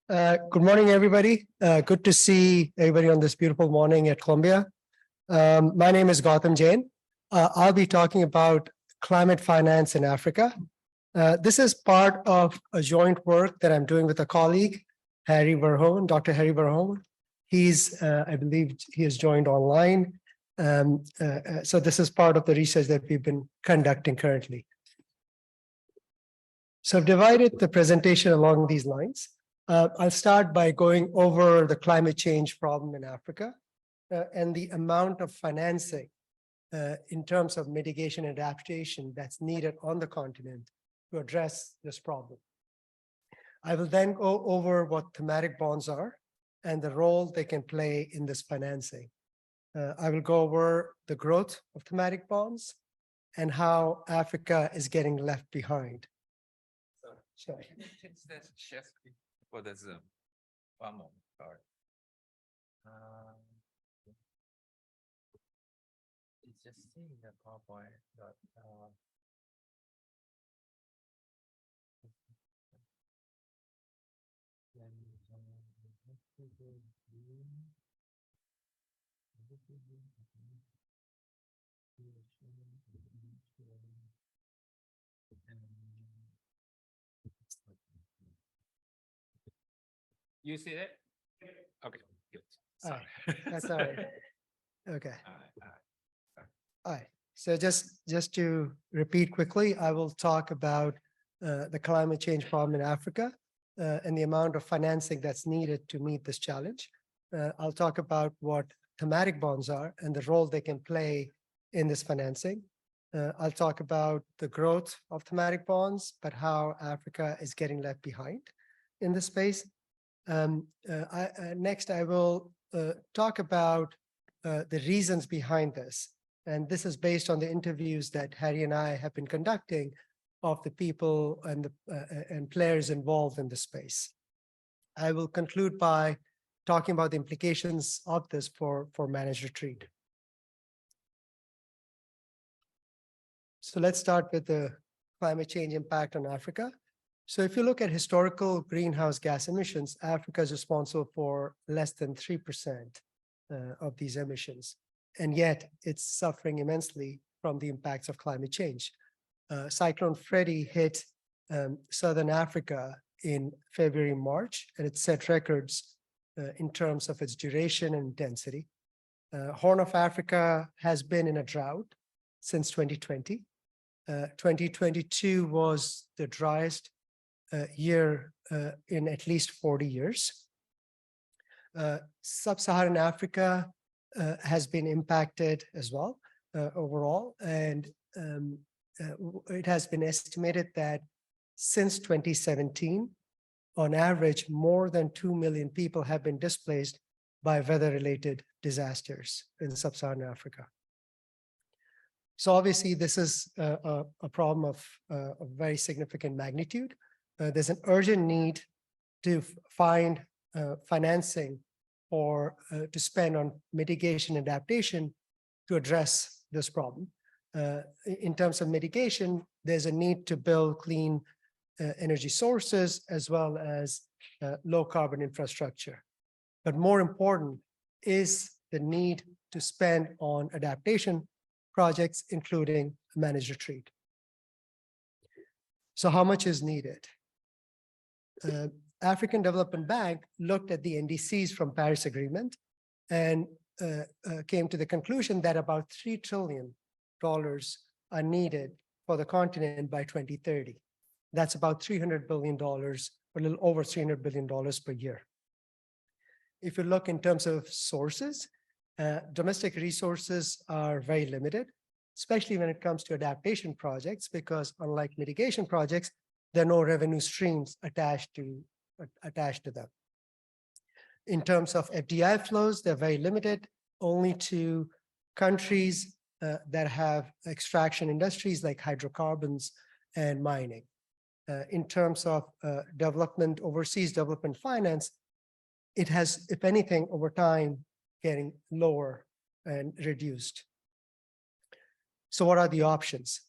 Good morning, everybody. Good to see everybody on this beautiful morning at Columbia. My name is Gautam Jain. I'll be talking about climate finance in Africa. This is part of a joint work that I'm doing with a colleague, Harry Verhoeven, Dr. Harry Verhoeven. I believe he has joined online. So this is part of the research that we've been conducting currently. So I've divided the presentation along these lines. I'll start by going over the climate change problem in Africa and the amount of financing in terms of mitigation and adaptation that's needed on the continent to address this problem. I will then go over what thematic bonds are and the role they can play in this financing. I will go over the growth of thematic bonds and how Africa is getting left behind. Sorry. For the Zoom. One moment, sorry. It's just seeing the PowerPoint, but you see it? Okay, good. Sorry. That's all right. Okay. All right. So just to repeat quickly, I will talk about the climate change problem in Africa and the amount of financing that's needed to meet this challenge. I'll talk about what thematic bonds are and the role they can play in this financing. I'll talk about the growth of thematic bonds, but how Africa is getting left behind in this space. Next, I will talk about the reasons behind this. And this is based on the interviews that Harry and I have been conducting of the people and players involved in the space. I will conclude by talking about the implications of this for managed retreat. So let's start with the climate change impact on Africa. So if you look at historical greenhouse gas emissions, Africa is responsible for less than 3% of these emissions. And yet it's suffering immensely from the impacts of climate change. Cyclone Freddy hit Southern Africa in February, March, and it set records in terms of its duration and intensity. Horn of Africa has been in a drought since 2020. 2022 was the driest year in at least 40 years. Sub-Saharan Africa has been impacted as well overall, and it has been estimated that since 2017, on average, more than 2 million people have been displaced by weather-related disasters in Sub-Saharan Africa. So obviously, this is a problem of very significant magnitude. There's an urgent need to find financing or to spend on mitigation and adaptation to address this problem. In terms of mitigation, there's a need to build clean energy sources as well as low carbon infrastructure. But more important is the need to spend on adaptation projects, including managed retreat. So how much is needed? African Development Bank looked at the NDCs from Paris Agreement and came to the conclusion that about $3 trillion are needed for the continent by 2030. That's about $300 billion, or a little over $300 billion per year. If you look in terms of sources, domestic resources are very limited, especially when it comes to adaptation projects, because unlike mitigation projects, there are no revenue streams attached to them. In terms of FDI flows, they're very limited, only to countries that have extraction industries like hydrocarbons and mining. In terms of development, overseas development finance, it has, if anything, over time, getting lower and reduced. So what are the options?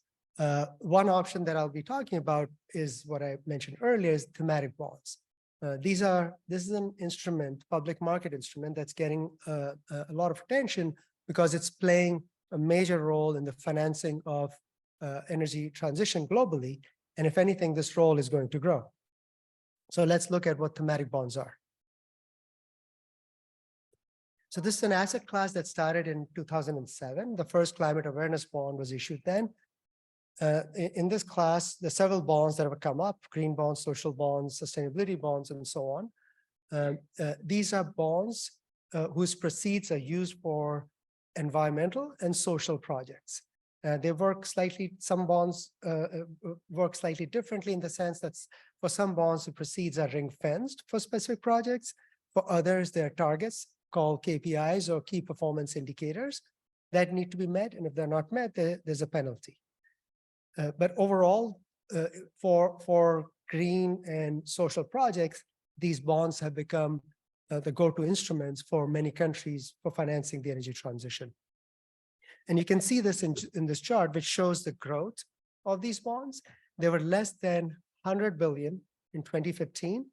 One option that I'll be talking about is what I mentioned earlier, is thematic bonds. This is an instrument, public market instrument that's getting a lot of attention because it's playing a major role in the financing of energy transition globally. And if anything, this role is going to grow. So let's look at what thematic bonds are. So this is an asset class that started in 2007. The first climate awareness bond was issued then. In this class, there's several bonds that have come up: green bonds, social bonds, sustainability bonds, and so on. These are bonds whose proceeds are used for environmental and social projects. They work slightly, some bonds work slightly differently in the sense that for some bonds, the proceeds are ring-fenced for specific projects. For others, there are targets called KPIs or key performance indicators that need to be met. And if they're not met, there's a penalty. But overall, for green and social projects, these bonds have become the go-to instruments for many countries for financing the energy transition. And you can see this in this chart, which shows the growth of these bonds. They were less than 100 billion in 2015.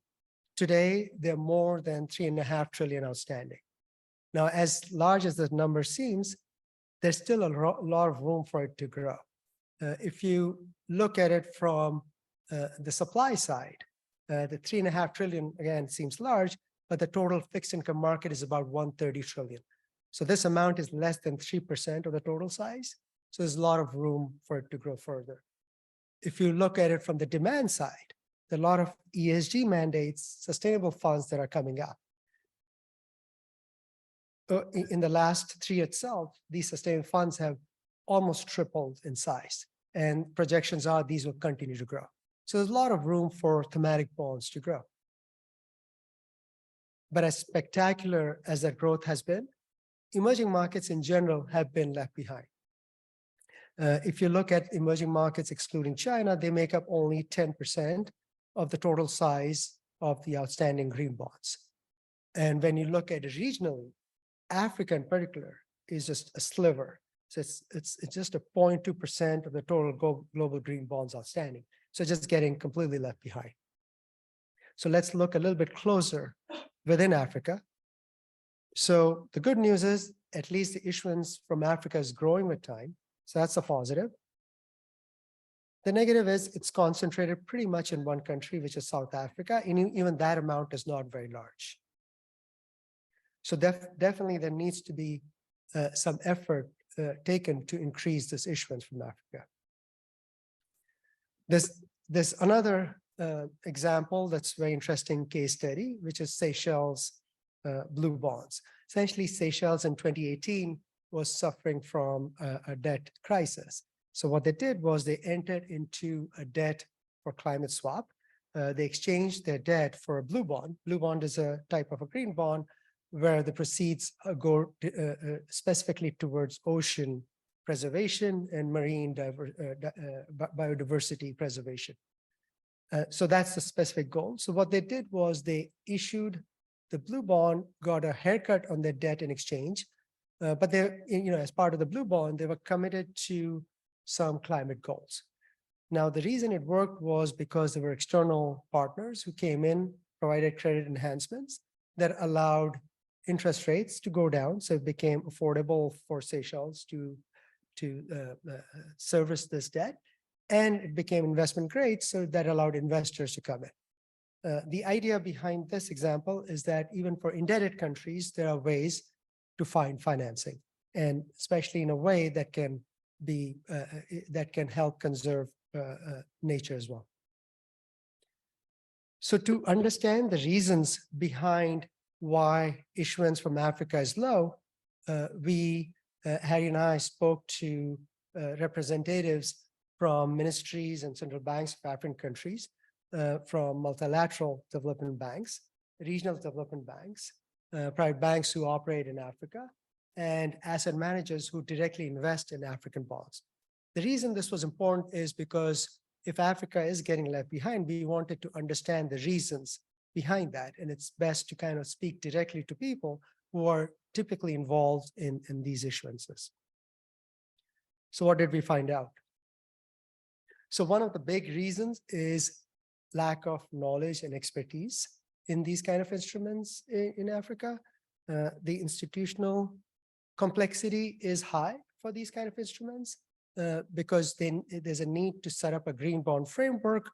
Today, they're more than 3.5 trillion outstanding. Now, as large as the number seems, there's still a lot of room for it to grow. If you look at it from the supply side, the 3.5 trillion, again, seems large, but the total fixed income market is about 130 trillion. So this amount is less than 3% of the total size. So there's a lot of room for it to grow further. If you look at it from the demand side, there are a lot of ESG mandates, sustainable funds that are coming up. In the last 3 itself, these sustainable funds have almost tripled in size, and projections are these will continue to grow. So there's a lot of room for thematic bonds to grow. But as spectacular as that growth has been, emerging markets in general have been left behind. If you look at emerging markets excluding China, they make up only 10% of the total size of the outstanding green bonds. And when you look at it regionally, Africa in particular is just a sliver. So it's just a 0.2% of the total global green bonds outstanding. So just getting completely left behind. So let's look a little bit closer within Africa. So the good news is at least the issuance from Africa is growing with time. So that's a positive. The negative is it's concentrated pretty much in one country, which is South Africa. And even that amount is not very large. So definitely there needs to be some effort taken to increase this issuance from Africa. There's another example that's very interesting case study, which is Seychelles blue bonds. Essentially, Seychelles in 2018 was suffering from a debt crisis. So what they did was they entered into a debt for climate swap. They exchanged their debt for a blue bond. Blue bond is a type of a green bond where the proceeds go specifically towards ocean preservation and marine biodiversity preservation. So that's the specific goal. So what they did was they issued the blue bond, got a haircut on their debt in exchange, but they, as part of the blue bond, they were committed to some climate goals. Now, the reason it worked was because there were external partners who came in, provided credit enhancements that allowed interest rates to go down. So it became affordable for Seychelles to service this debt. And it became investment grade, so that allowed investors to come in. The idea behind this example is that even for indebted countries, there are ways to find financing, and especially in a way that can be that can help conserve nature as well. So to understand the reasons behind why issuance from Africa is low, Harry and I spoke to representatives from ministries and central banks of African countries, from multilateral development banks, regional development banks, private banks who operate in Africa, and asset managers who directly invest in African bonds. The reason this was important is because if Africa is getting left behind, we wanted to understand the reasons behind that. And it's best to kind of speak directly to people who are typically involved in these issuances. So what did we find out? So one of the big reasons is lack of knowledge and expertise. in these kind of instruments in Africa. The institutional complexity is high for these kind of instruments because then there's a need to set up a green bond framework,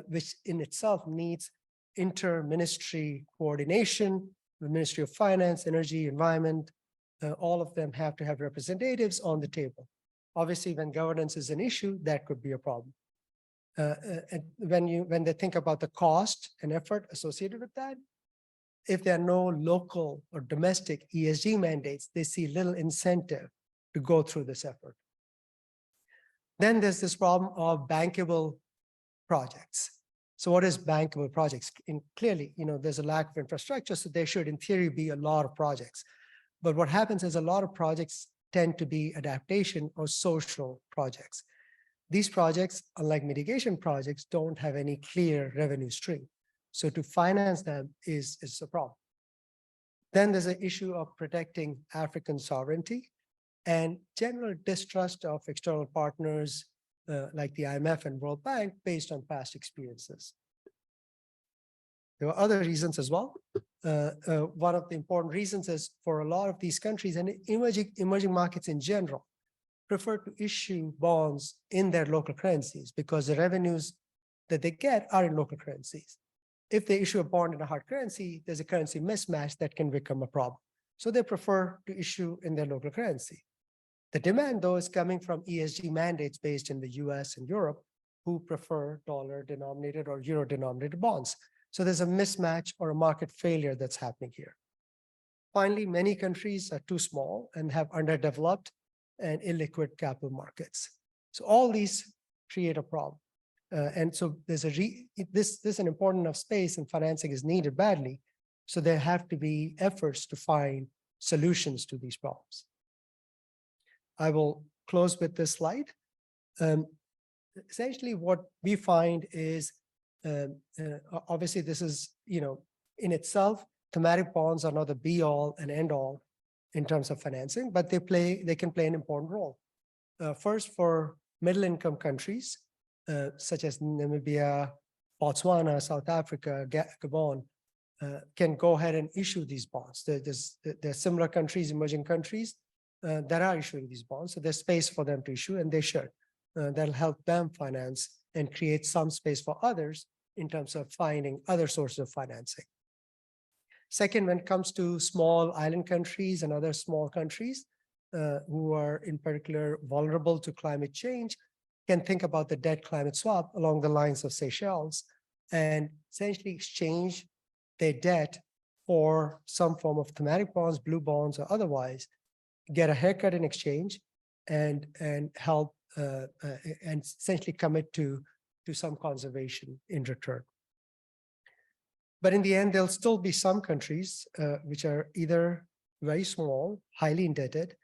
which in itself needs inter-ministry coordination. The Ministry of Finance, Energy, Environment, all of them have to have representatives on the table. Obviously, when governance is an issue, that could be a problem. And when they think about the cost and effort associated with that, if there are no local or domestic ESG mandates, they see little incentive to go through this effort. Then there's this problem of bankable projects. So what is bankable projects? Clearly, there's a lack of infrastructure, so there should, in theory, be a lot of projects. But what happens is a lot of projects tend to be adaptation or social projects. These projects, unlike mitigation projects, don't have any clear revenue stream. So to finance them is a problem. Then there's an issue of protecting African sovereignty and general distrust of external partners like the IMF and World Bank based on past experiences. There are other reasons as well. One of the important reasons is for a lot of these countries and emerging markets in general prefer to issue bonds in their local currencies because the revenues that they get are in local currencies. If they issue a bond in a hard currency, there's a currency mismatch that can become a problem. So they prefer to issue in their local currency. The demand, though, is coming from ESG mandates based in the US and Europe, who prefer dollar-denominated or euro-denominated bonds. So there's a mismatch or a market failure that's happening here. Finally, many countries are too small and have underdeveloped and illiquid capital markets. So all these create a problem. And so there's this is an important enough space and financing is needed badly. So there have to be efforts to find solutions to these problems. I will close with this slide. Essentially what we find is, obviously this is, in itself, thematic bonds are not the be all and end all in terms of financing, but they can play an important role. First, for middle income countries, such as Namibia, Botswana, South Africa, Gabon, can go ahead and issue these bonds. There are similar countries, emerging countries, that are issuing these bonds. So there's space for them to issue, and they should. That'll help them finance and create some space for others in terms of finding other sources of financing. Second, when it comes to small island countries and other small countries who are in particular vulnerable to climate change, can think about the debt climate swap along the lines of Seychelles and essentially exchange their debt for some form of thematic bonds, blue bonds, or otherwise, get a haircut in exchange and help and essentially commit to some conservation in return. But in the end, there'll still be some countries which are either very small, highly indebted,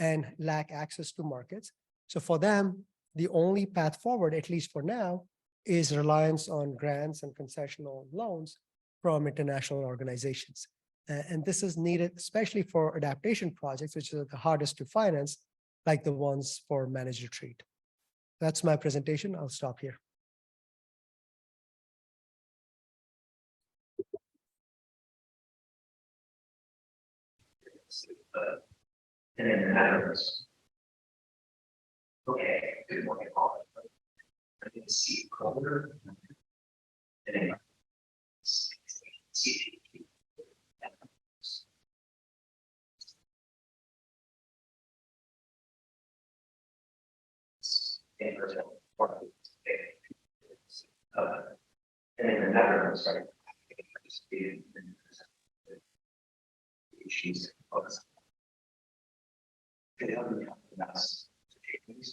and lack access to markets. So for them, the only path forward, at least for now, is reliance on grants and concessional loans from international organizations. And this is needed, especially for adaptation projects, which are the hardest to finance, like the ones for managed retreat. That's my presentation. I'll stop here. And then matters. Okay, good morning, all. I can see Koller. And then see. And then the matters are participating in issues of they have us to take these.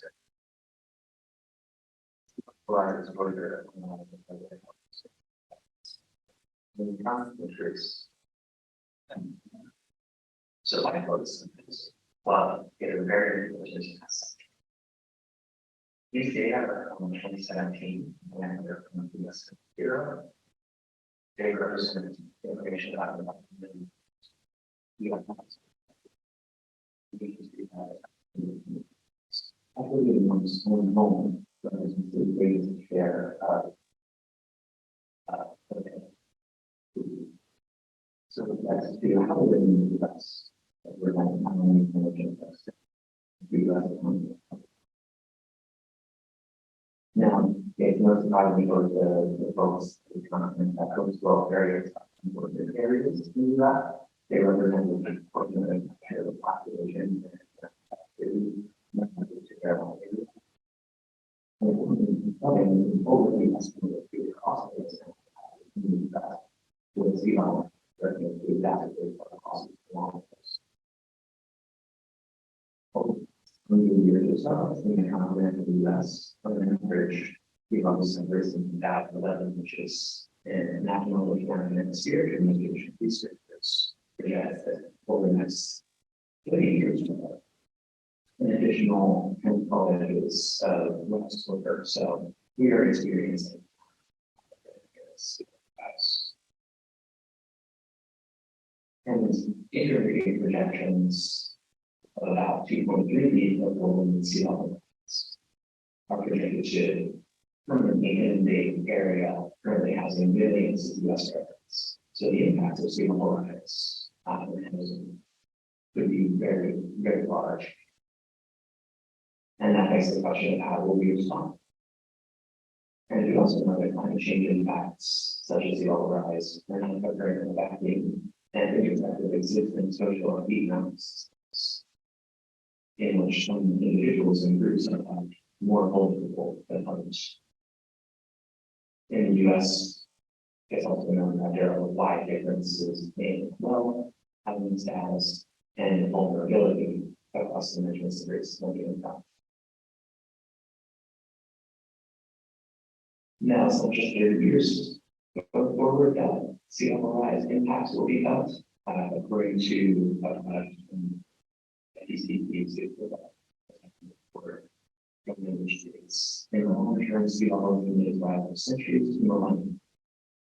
So I noticed this. Well, get a very religious message. These data are from 2017 when they're from the US Bureau. They represent information about the I believe in one small moment, but it's the greatest share of So that's to how we in the US. We're not only going to the US. Now, it's no surprise we go to the folks who come up and that goes well various important areas in the US. They represent a big portion of the population. Overly estimated the cost of this will see on exactly what the cost of years or so, in the continent of the US, on average, we always have risen from that 11 inches in national and hemisphere communication researchers project that over the next 30 years, an additional 10 inches of west over. So we are experiencing and integrated projections of about 2.3 feet of global sea level are projected to permanently inundate area currently housing millions of US residents. So the impact of sea level rise could be very, very large. And that begs the question of how will we respond? And we also know that climate change impacts, such as sea level rise, are not occurring in a vacuum and intersect with existing social and economic systems in which some individuals and groups are more vulnerable than others. In the US, it's also known that there are wide differences in wealth, housing status, and vulnerability across the nation's race and income. Now, it's not just 30 years going forward that sea level rise impacts will be felt, according to in the long term, sea level is rise for centuries to millennia,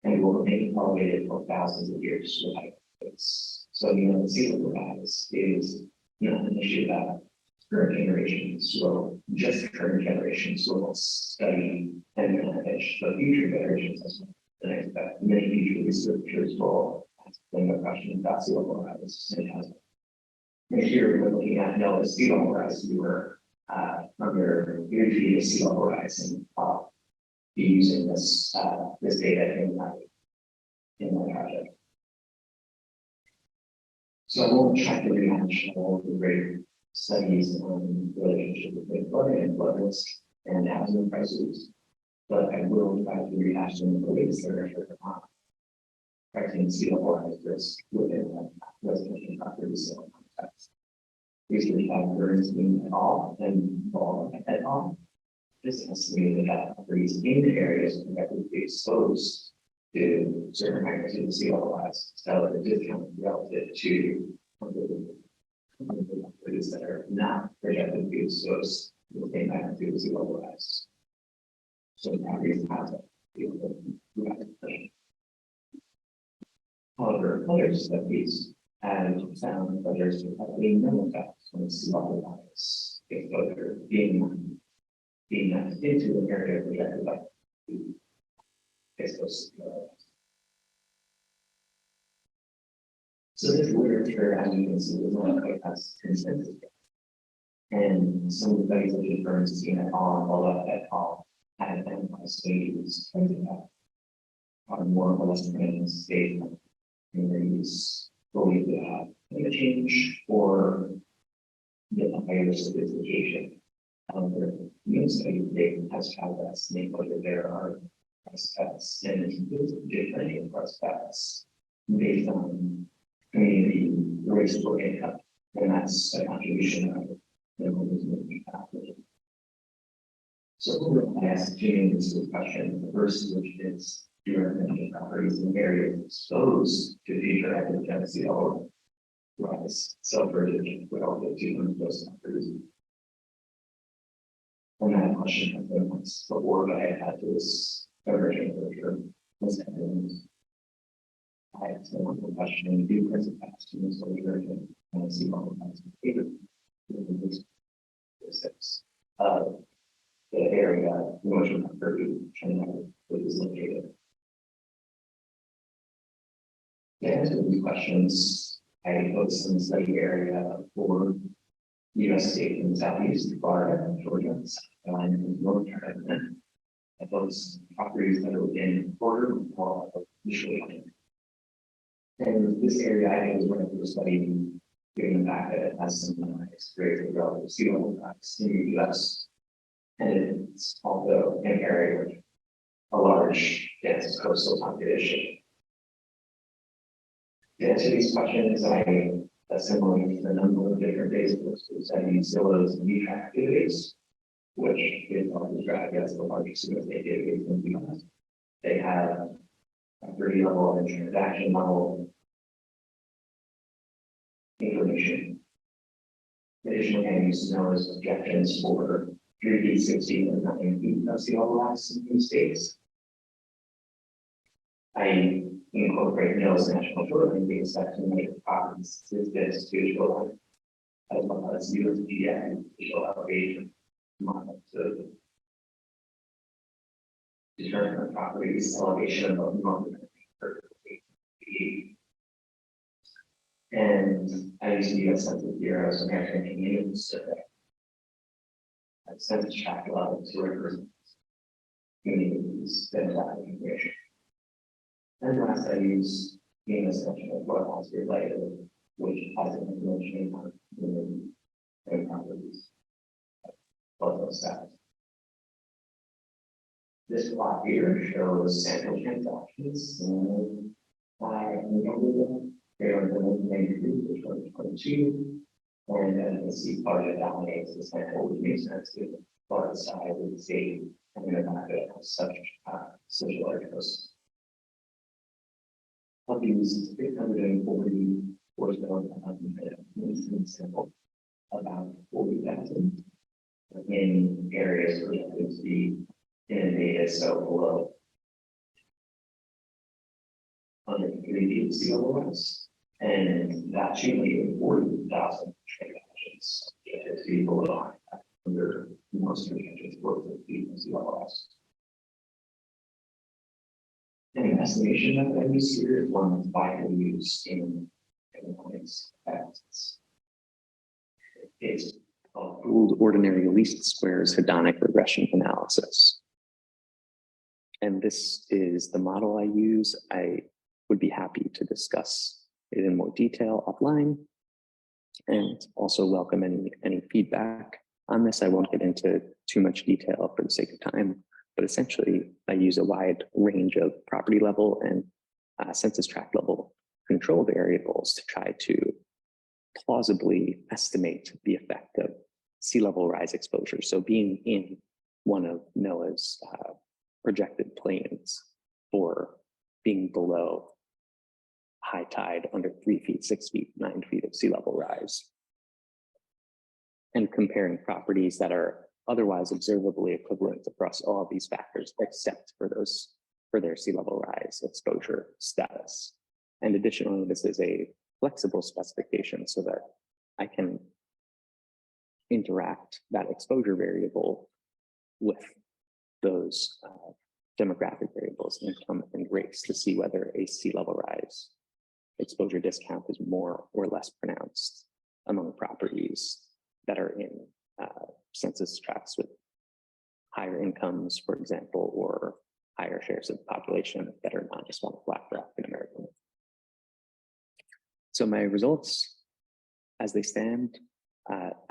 and will remain elevated for thousands of years without this. So, the sea level rise is an issue that current generations will, just current generations will study and manage, but future generations as well. And I expect many future researchers will ask them a question about sea level rise and how. Here we're looking at sea level rise. We were under year of sea level rise and be using this this data in my project. So I won't try to rehash all the great studies on the relationship between flooding and flood risk and housing prices, but I will try to rehash some of the latest literature on pricing sea level rise risk within residential properties and context. Research by Verhoeven et al. And Koller et al. This estimated that properties in the areas directly exposed to certain magnitude of sea level rise sell at a discount relative to properties that are not projected to be exposed to the same magnitude of sea level rise. So properties have that. However, other studies and found that there's probably no effects on sea level rise exposure being into an area projected by the exposed. So this literature, as you can see, is not quite as consensus. And some of the studies that you've heard seen at all, Koller et al. Had identified stages that are more or less pronounced state in their use. Believe that climate change or the higher sophistication of the new study data has Shahbaz make whether there are prospects and different prospects based on community race or income, and that's a contribution of the movement factor. So we're going to ask Jain this question, the first which is residential properties in areas exposed to future epidemic sea level rise, self-residential relative to those properties. And that question has been once before, but I had this original literature. I asked a wonderful question, do present past in this literature and sea level rise the area emotional property is located. To answer these questions, I focused on the study area for US state in the southeast, Florida, Georgia, South Carolina, and North Carolina. I focused on properties that are within border of Michigan. And this area I think is one of the study, given the fact that it has some experience with relative sea level rise in the US. And it's also an area with a large, dense coastal population. To answer these questions, I assimilate a number of different databases. I use Zillow's VTrack database, which is described as the largest real estate database in the US. They have a 30 level and transaction level information. Additionally, I use Noah's projections for 3 feet 60 and 9 feet of sea level rise in the states. I incorporate Noah's national shoreline data set to make properties this to shoreline, as well as USDA and visual elevation model to determine the property's elevation above normal. And I use the US Census Bureau's American Community Survey. I've census tract level to represent communities that have information. And last, I use being essential for house related, which has an information on community and properties. Both those stats. This plot here shows sample transactions by November. They are the 2022, and as you can see, part of it dominates the sample, which makes sense to the far side of the state, and the fact that it has such a large coast. Of these 640 horsepower sample, about 40,000 in areas where it could be inundated so below 103 sea level rise, and that should be 40,000 transactions to be below under most transactions worth of sea level rise. An estimation that I use here is one that's widely used in economics tests. It's called ordinary least squares hedonic regression analysis. And this is the model I use. I would be happy to discuss it in more detail offline, and also welcome any feedback on this. I won't get into too much detail for the sake of time, but essentially I use a wide range of property level and census tract level control variables to try to plausibly estimate the effect of sea level rise exposure. So being in one of NOAA's projected planes for being below high tide under 3 feet, 6 feet, 9 feet of sea level rise, and comparing properties that are otherwise observably equivalent across all of these factors, except for their sea level rise exposure status. And additionally, this is a flexible specification so that I can interact that exposure variable with those demographic variables, income and race, to see whether a sea level rise exposure discount is more or less pronounced among properties that are in census tracts with higher incomes, for example, or higher shares of the population that are non-Hispanic, Black, or African American. So my results, as they stand,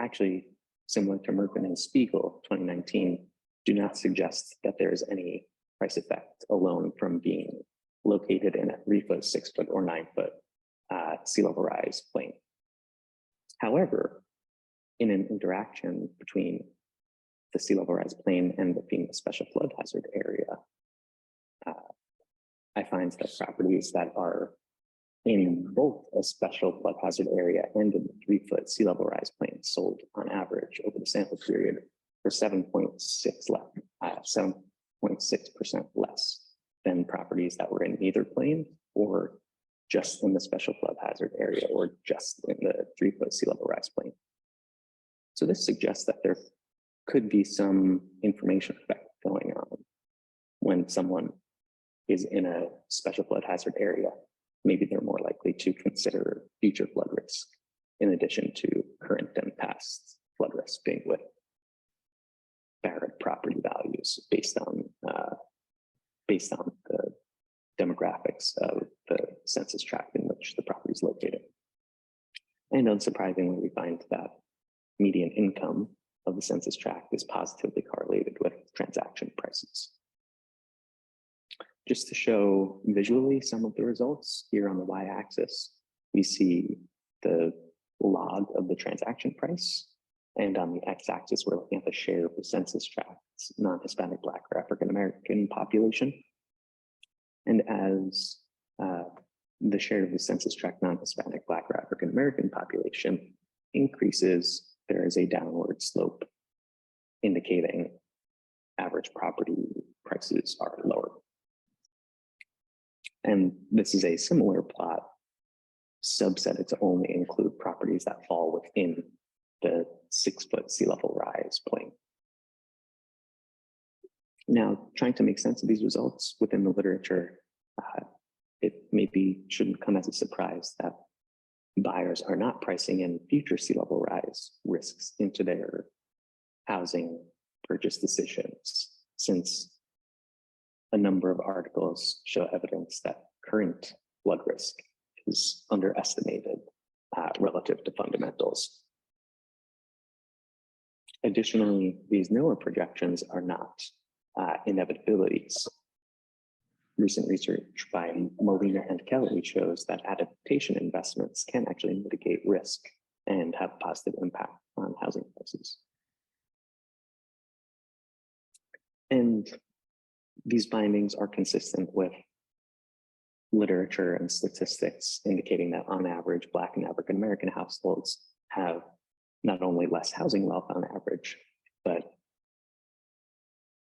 actually similar to Merkin and Spiegel 2019, do not suggest that there is any price effect alone from being located in a 3 foot, 6 foot, or 9 foot sea level rise plane. However, in an interaction between the sea level rise plane and being a special flood hazard area, I find that properties that are in both a special flood hazard area and in the 3 foot sea level rise plane sold on average over the sample period for 7.6% less than properties that were in either plane or just in the special flood hazard area or just in the 3 foot sea level rise plane. So this suggests that there could be some information effect going on when someone is in a special flood hazard area maybe they're more likely to consider future flood risk in addition to current and past flood risk, being with barren property values based on the demographics of the census tract in which the property is located. And unsurprisingly, we find that median income of the census tract is positively correlated with transaction prices. Just to show visually some of the results, here on the y-axis, we see the log of the transaction price. And on the x-axis, we're looking at the share of the census tract's non-Hispanic, Black, or African-American population. And as the share of the census tract non-Hispanic, Black, or African-American population increases, there is a downward slope indicating average property prices are lower. And this is a similar plot subsetted to only include properties that fall within the 6-foot sea level rise plane. Now, trying to make sense of these results within the literature, it maybe shouldn't come as a surprise that buyers are not pricing in future sea level rise risks into their housing purchase decisions, since a number of articles show evidence that current flood risk is underestimated relative to fundamentals. Additionally, these newer projections are not inevitabilities. Recent research by Molina and Kelly shows that adaptation investments can actually mitigate risk and have a positive impact on housing prices. And these findings are consistent with literature and statistics indicating that on average, Black and African-American households have not only less housing wealth on average, but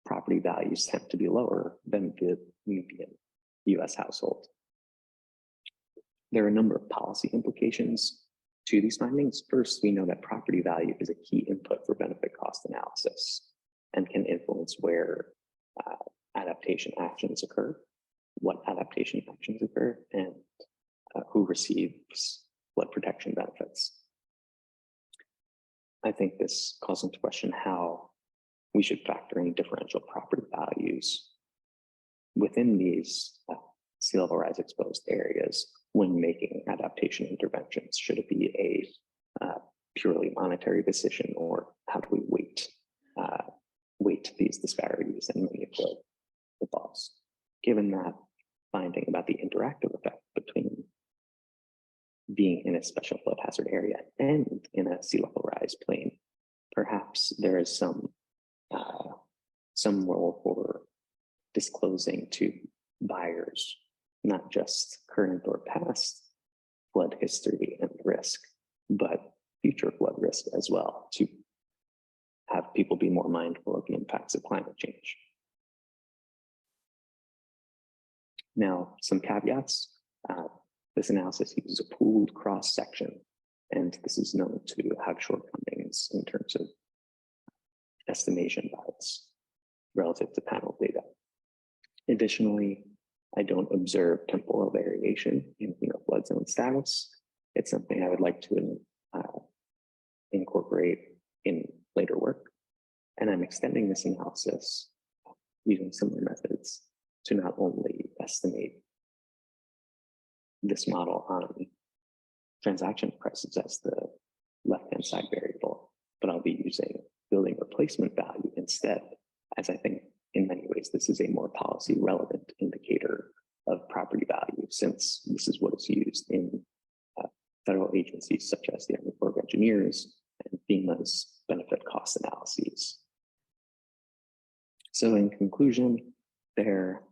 property values tend to be lower than the median US household. There are a number of policy implications to these findings. First, we know that property value is a key input for benefit cost analysis and can influence where adaptation actions occur, what adaptation actions occur, and who receives flood protection benefits. I think this calls into question how we should factor in differential property values within these sea level rise exposed areas when making adaptation interventions. Should it be a purely monetary decision, or how do we weight these disparities in many of the laws? Given that finding about the interactive effect between being in a special flood hazard area and in a sea level rise plain, perhaps there is some role for disclosing to buyers not just current or past flood history and risk, but future flood risk as well, to have people be more mindful of the impacts of climate change. Now, some caveats. This analysis uses a pooled cross section, and this is known to have shortcomings in terms of estimation bias relative to panel data. Additionally, I don't observe temporal variation in flood zone status. It's something I would like to incorporate in later work. And I'm extending this analysis using similar methods to not only estimate this model on transaction prices as the left-hand side variable, but I'll be using building replacement value instead, as I think in many ways this is a more policy relevant indicator of property value, since this is what is used in federal agencies such as the Army Corps of Engineers and FEMA's benefit cost analyses. So in conclusion, there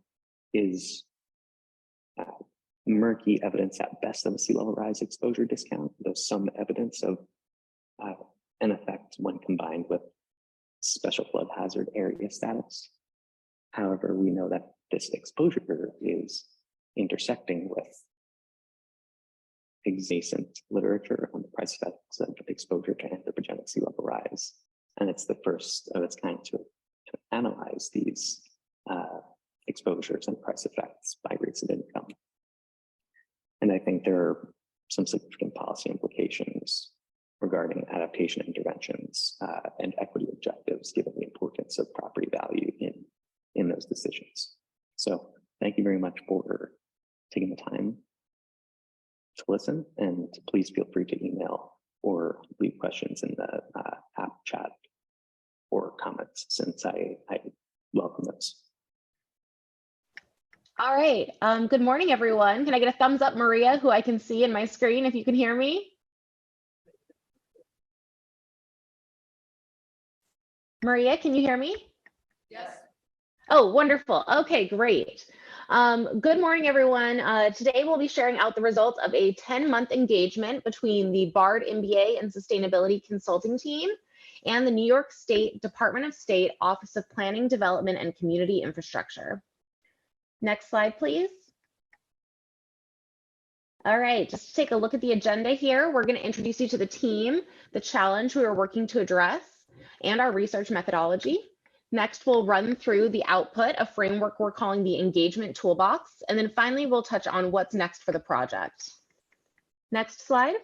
is murky evidence at best of a sea level rise exposure discount, though some evidence of an effect when combined with special flood hazard area status. However, we know that this exposure is intersecting with adjacent literature on the price effects of exposure to anthropogenic sea level rise. And it's the first of its kind to analyze these exposures and price effects by rates of income. And I think there are some significant policy implications regarding adaptation interventions and equity objectives, given the importance of property value in those decisions. So thank you very much for taking the time to listen, and please feel free to email or leave questions in the app chat or comments, since I welcome those. All right. Good morning, everyone. Can I get a thumbs up, Maria, who I can see in my screen if you can hear me? Maria, can you hear me? Yes. Oh, wonderful. Okay, great. Good morning, everyone. Today we'll be sharing out the results of a 10-month engagement between the BARD MBA and Sustainability Consulting Team and the New York State Department of State Office of Planning, Development, and Community Infrastructure. Next slide, please. All right, just to take a look at the agenda here, we're going to introduce you to the team, the challenge we are working to address, and our research methodology. Next, we'll run through the output, a framework we're calling the engagement toolbox. And then finally, we'll touch on what's next for the project. Next slide.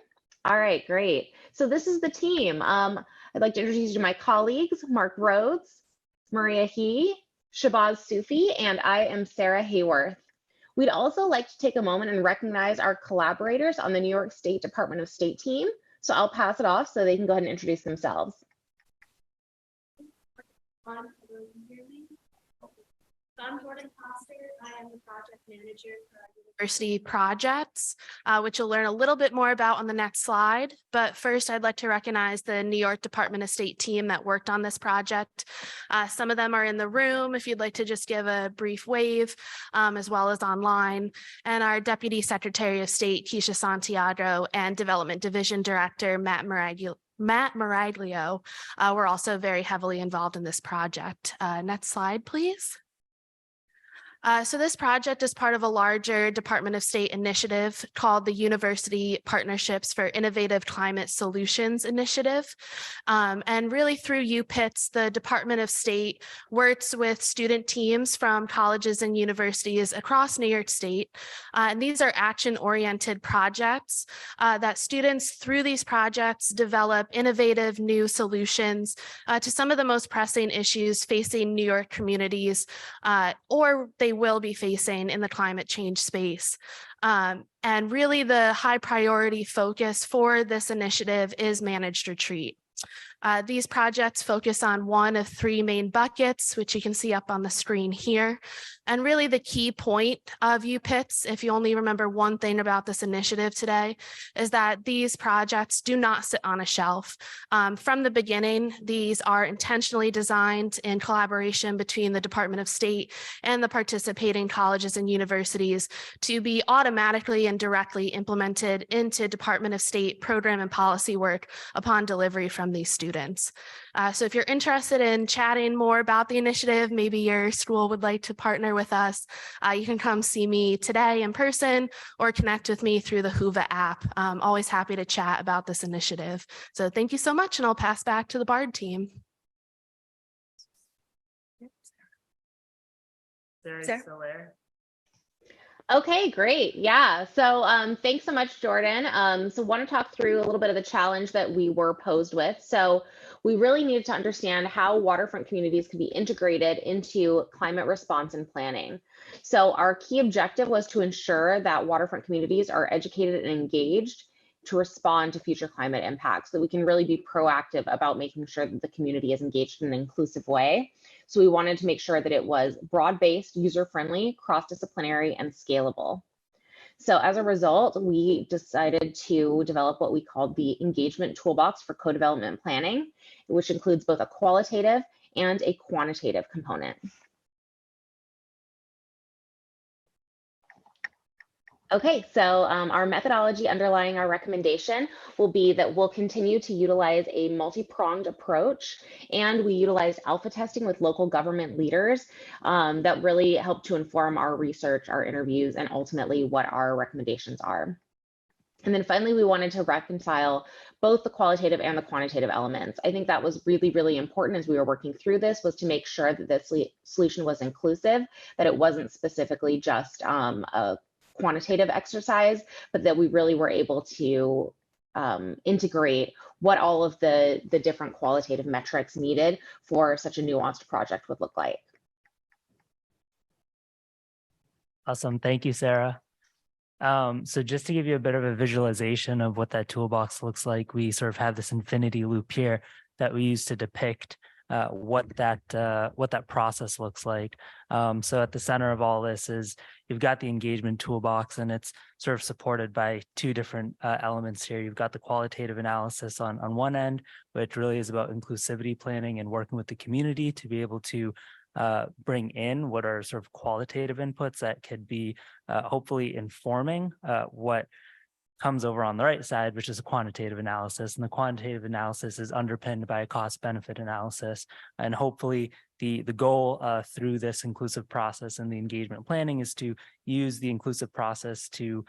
All right, great. So this is the team. I'd like to introduce you to my colleagues, Mark Rhoads, Maria He, Shahbaz Soofi, and I am Sarah Haworth. We'd also like to take a moment and recognize our collaborators on the New York State Department of State team. So I'll pass it off so they can go ahead and introduce themselves. I'm Jordan Koster. I am the project manager for our university projects, which you'll learn a little bit more about on the next slide. But first, I'd like to recognize the New York Department of State team that worked on this project. Some of them are in the room, if you'd like to just give a brief wave, as well as online. And our Deputy Secretary of State, Keisha Santiago, and Development Division Director, Matt Maraglio, were also very heavily involved in this project. Next slide, please. So this project is part of a larger Department of State initiative called the University Partnerships for Innovative Climate Solutions Initiative. And really through UPITS, the Department of State works with student teams from colleges and universities across New York State. And these are action-oriented projects that students through these projects develop innovative new solutions to some of the most pressing issues facing New York communities, or they will be facing in the climate change space. And really the high priority focus for this initiative is managed retreat. These projects focus on one of three main buckets, which you can see up on the screen here. And really the key point of UPITS, if you only remember one thing about this initiative today, is that these projects do not sit on a shelf. From the beginning, these are intentionally designed in collaboration between the Department of State and the participating colleges and universities to be automatically and directly implemented into Department of State program and policy work upon delivery from these students. So if you're interested in chatting more about the initiative, maybe your school would like to partner with us, you can come see me today in person or connect with me through the Whova app. I'm always happy to chat about this initiative. So thank you so much, and I'll pass back to the BARD team. Sarah. Okay, great. Yeah. So thanks so much, Jordan. So want to talk through a little bit of the challenge that we were posed with. So we really needed to understand how waterfront communities could be integrated into climate response and planning. So our key objective was to ensure that waterfront communities are educated and engaged to respond to future climate impacts, so that we can really be proactive about making sure that the community is engaged in an inclusive way. So we wanted to make sure that it was broad-based, user-friendly, cross-disciplinary, and scalable. So as a result, we decided to develop what we called the engagement toolbox for co-development planning, which includes both a qualitative and a quantitative component. Okay, so our methodology underlying our recommendation will be that we'll continue to utilize a multi-pronged approach, and we utilize alpha testing with local government leaders that really help to inform our research, our interviews, and ultimately what our recommendations are. And then finally, we wanted to reconcile both the qualitative and the quantitative elements. I think that was really, really important as we were working through this, was to make sure that this solution was inclusive, that it wasn't specifically just a quantitative exercise, but that we really were able to integrate what all of the different qualitative metrics needed for such a nuanced project would look like. Awesome. Thank you, Sarah. So just to give you a bit of a visualization of what that toolbox looks like, we sort of have this infinity loop here that we use to depict what that process looks like. So at the center of all this is you've got the engagement toolbox, and it's sort of supported by two different elements here. You've got the qualitative analysis on one end, which really is about inclusivity planning and working with the community to be able to bring in what are sort of qualitative inputs that could be hopefully informing what comes over on the right side, which is a quantitative analysis. And the quantitative analysis is underpinned by a cost benefit analysis. And hopefully the goal through this inclusive process and the engagement planning is to use the inclusive process to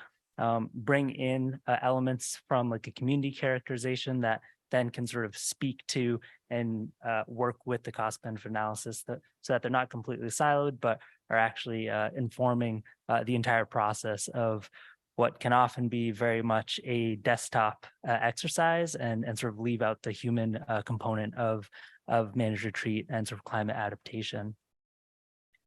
bring in elements from like a community characterization that then can sort of speak to and work with the cost benefit analysis so that they're not completely siloed, but are actually informing the entire process of what can often be very much a desktop exercise and sort of leave out the human component of managed retreat and sort of climate adaptation.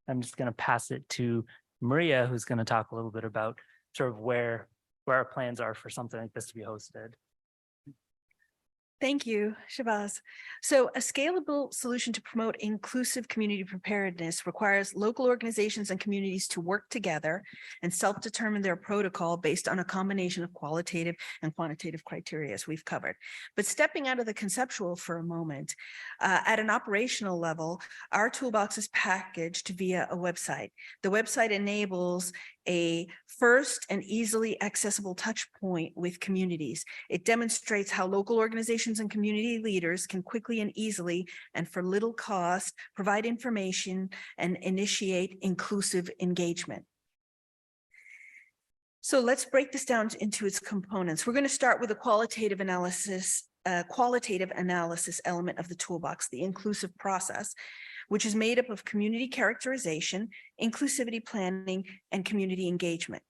I'm just going to pass it to Maria, who's going to talk a little bit about sort of where our plans are for something like this to be hosted. Thank you, Shahbaz. So a scalable solution to promote inclusive community preparedness requires local organizations and communities to work together and self-determine their protocol based on a combination of qualitative and quantitative criteria, as we've covered. But stepping out of the conceptual for a moment, at an operational level, our toolbox is packaged via a website. The website enables a first and easily accessible touch point with communities. It demonstrates how local organizations and community leaders can quickly and easily and for little cost provide information and initiate inclusive engagement. So let's break this down into its components. We're going to start with a qualitative analysis element of the toolbox, the inclusive process, which is made up of community characterization, inclusivity planning, and community engagement.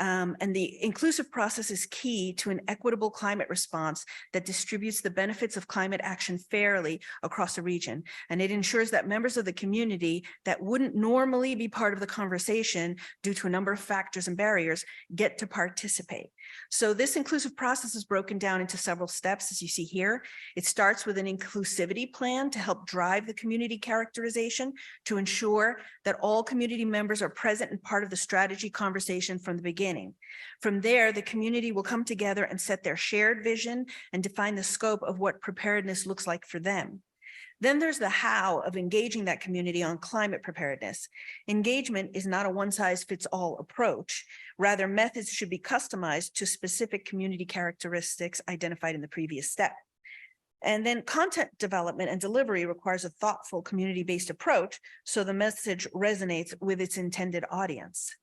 And the inclusive process is key to an equitable climate response that distributes the benefits of climate action fairly across the region. And it ensures that members of the community that wouldn't normally be part of the conversation due to a number of factors and barriers get to participate. So this inclusive process is broken down into several steps, as you see here. It starts with an inclusivity plan to help drive the community characterization to ensure that all community members are present and part of the strategy conversation from the beginning. From there, the community will come together and set their shared vision and define the scope of what preparedness looks like for them. Then there's the how of engaging that community on climate preparedness. Engagement is not a one-size-fits-all approach. Rather, methods should be customized to specific community characteristics identified in the previous step. And then content development and delivery requires a thoughtful community-based approach so the message resonates with its intended audience.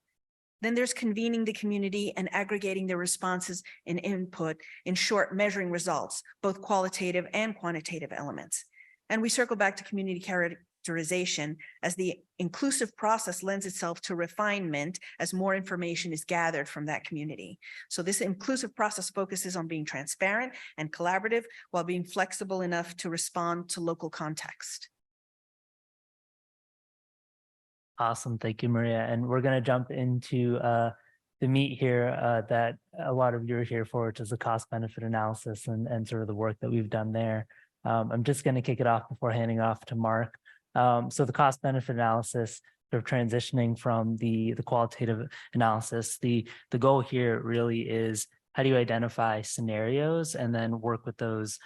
Then there's convening the community and aggregating their responses and input, in short, measuring results, both qualitative and quantitative elements. And we circle back to community characterization as the inclusive process lends itself to refinement as more information is gathered from that community. So this inclusive process focuses on being transparent and collaborative while being flexible enough to respond to local context. Awesome. Thank you, Maria. And we're going to jump into the meat here that a lot of you are here for, which is the cost benefit analysis and sort of the work that we've done there. I'm just going to kick it off before handing off to Mark. So the cost benefit analysis, sort of transitioning from the qualitative analysis, the goal here really is how do you identify scenarios and then work with those,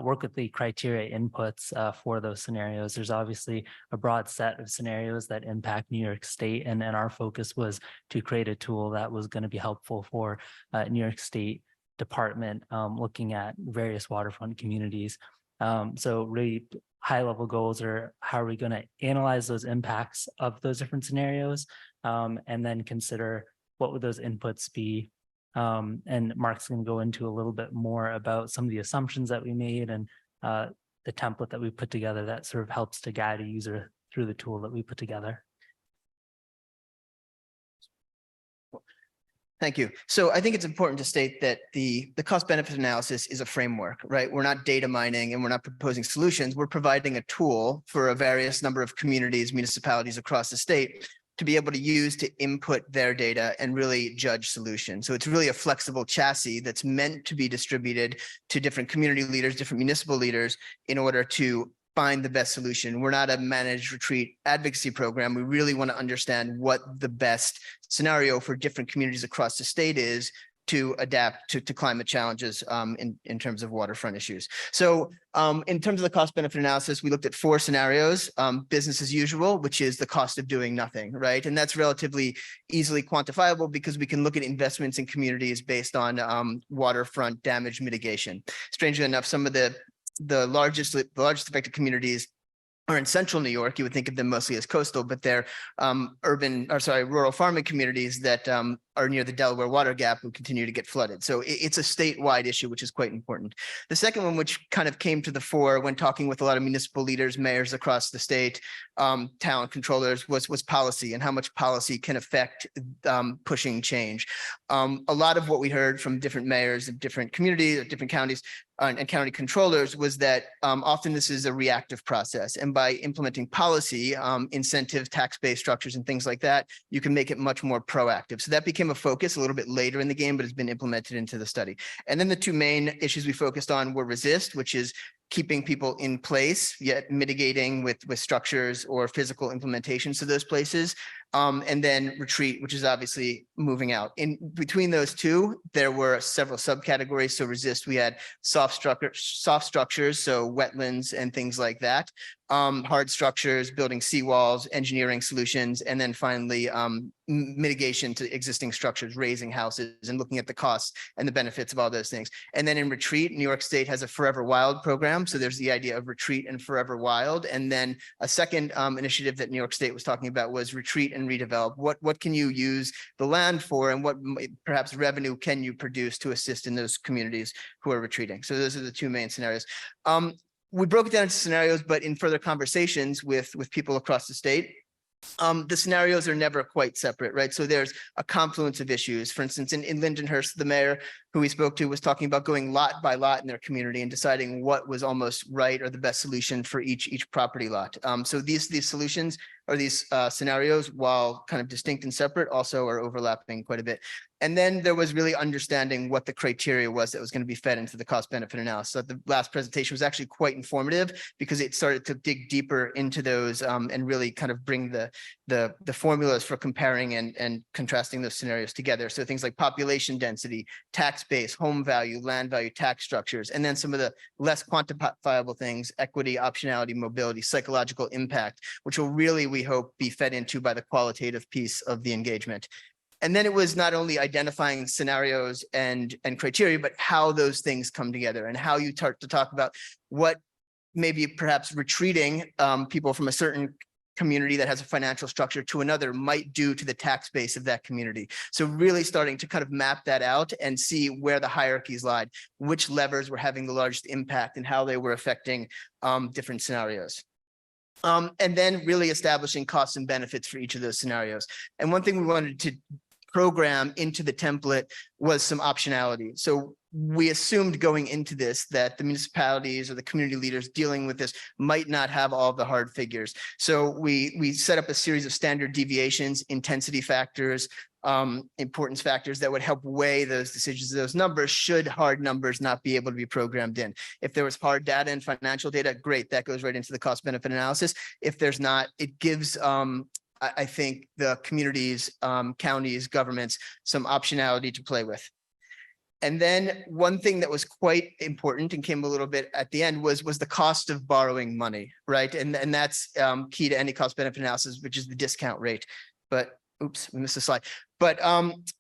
work with the criteria inputs for those scenarios. There's obviously a broad set of scenarios that impact New York State, and our focus was to create a tool that was going to be helpful for New York State Department looking at various waterfront communities. So really high level goals are how are we going to analyze those impacts of those different scenarios and then consider what would those inputs be. And Mark's going to go into a little bit more about some of the assumptions that we made and the template that we put together that sort of helps to guide a user through the tool that we put together. Thank you. So I think it's important to state that the cost benefit analysis is a framework, right? We're not data mining and we're not proposing solutions. We're providing a tool for a various number of communities, municipalities across the state to be able to use to input their data and really judge solutions. So it's really a flexible chassis that's meant to be distributed to different community leaders, different municipal leaders in order to find the best solution. We're not a managed retreat advocacy program. We really want to understand what the best scenario for different communities across the state is to adapt to climate challenges in terms of waterfront issues. So in terms of the cost benefit analysis, we looked at 4 scenarios, business as usual, which is the cost of doing nothing, right? And that's relatively easily quantifiable because we can look at investments in communities based on waterfront damage mitigation. Strangely enough, some of the largest affected communities are in central New York. You would think of them mostly as coastal, but they're rural farming communities that are near the Delaware Water Gap and continue to get flooded. So it's a statewide issue, which is quite important. The second one, which kind of came to the fore when talking with a lot of municipal leaders, mayors across the state, talent controllers, was policy and how much policy can affect pushing change. A lot of what we heard from different mayors of different communities, of different counties, and county controllers was that often this is a reactive process. And by implementing policy, incentive, tax-based structures and things like that, you can make it much more proactive. So that became a focus a little bit later in the game, but has been implemented into the study. And then the 2 main issues we focused on were resist, which is keeping people in place, yet mitigating with structures or physical implementations to those places. And then retreat, which is obviously moving out. In between those 2, there were several subcategories. So resist, we had soft structures, so wetlands and things like that. Hard structures, building seawalls, engineering solutions, and then finally mitigation to existing structures, raising houses and looking at the costs and the benefits of all those things. And then in retreat, New York State has a Forever Wild program. So there's the idea of retreat and Forever Wild. And then a second initiative that New York State was talking about was retreat and redevelop. What can you use the land for, and what perhaps revenue can you produce to assist in those communities who are retreating? So those are the 2 main scenarios. We broke it down into scenarios, but in further conversations with people across the state, the scenarios are never quite separate, right? So there's a confluence of issues. For instance, in Lindenhurst, the mayor who we spoke to was talking about going lot by lot in their community and deciding what was almost right or the best solution for each property lot. So these solutions or these scenarios, while kind of distinct and separate, also are overlapping quite a bit. And then there was really understanding what the criteria was that was going to be fed into the cost benefit analysis. So the last presentation was actually quite informative because it started to dig deeper into those and really kind of bring the formulas for comparing and contrasting those scenarios together. So things like population density, tax base, home value, land value, tax structures, and then some of the less quantifiable things, equity, optionality, mobility, psychological impact, which will really, we hope, be fed into by the qualitative piece of the engagement. And then it was not only identifying scenarios and criteria, but how those things come together and how you start to talk about what maybe perhaps retreating people from a certain community that has a financial structure to another might do to the tax base of that community. So really starting to kind of map that out and see where the hierarchies lied, which levers were having the largest impact and how they were affecting different scenarios. And then really establishing costs and benefits for each of those scenarios. And one thing we wanted to program into the template was some optionality. So we assumed going into this that the municipalities or the community leaders dealing with this might not have all the hard figures. So we set up a series of standard deviations, intensity factors, importance factors that would help weigh those decisions, those numbers, should hard numbers not be able to be programmed in. If there was hard data and financial data, great, that goes right into the cost benefit analysis. If there's not, it gives I think the communities, counties, governments, some optionality to play with. And then one thing that was quite important and came a little bit at the end was the cost of borrowing money, right? And that's key to any cost benefit analysis, which is the discount rate. But oops, we missed a slide. But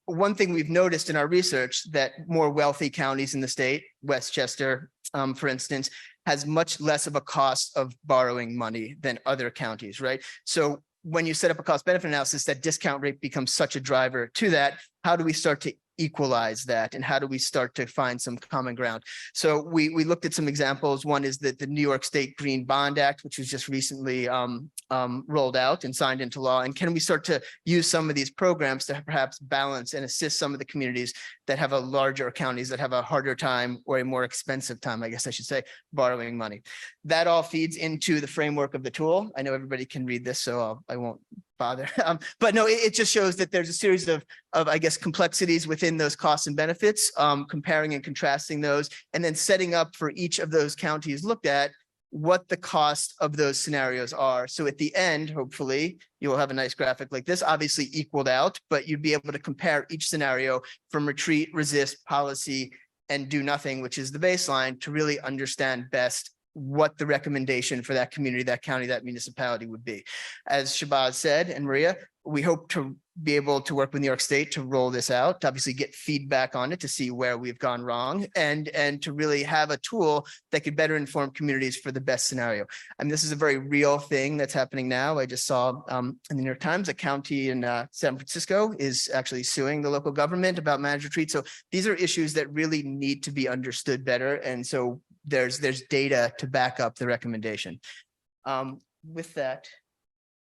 one thing we've noticed in our research that more wealthy counties in the state, Westchester, for instance, has much less of a cost of borrowing money than other counties, right? So when you set up a cost benefit analysis, that discount rate becomes such a driver to that. How do we start to equalize that, and how do we start to find some common ground? So we looked at some examples. One is the New York State Green Bond Act, which was just recently rolled out and signed into law. And can we start to use some of these programs to perhaps balance and assist some of the communities that have a larger counties that have a harder time, or a more expensive time, I guess I should say, borrowing money? That all feeds into the framework of the tool. I know everybody can read this, so I won't bother. But no, it just shows that there's a series of I guess, complexities within those costs and benefits, comparing and contrasting those, and then setting up for each of those counties looked at what the cost of those scenarios are. So at the end, hopefully, you will have a nice graphic like this, obviously equaled out, but you'd be able to compare each scenario from retreat, resist, policy, and do nothing, which is the baseline, to really understand best what the recommendation for that community, that county, that municipality would be. As Shahbaz said, and Maria, we hope to be able to work with New York State to roll this out, to obviously get feedback on it, to see where we've gone wrong, and to really have a tool that could better inform communities for the best scenario. I mean, this is a very real thing that's happening now. I just saw in the New York Times, a county in San Francisco is actually suing the local government about managed retreat. So these are issues that really need to be understood better. And so there's data to back up the recommendation. With that,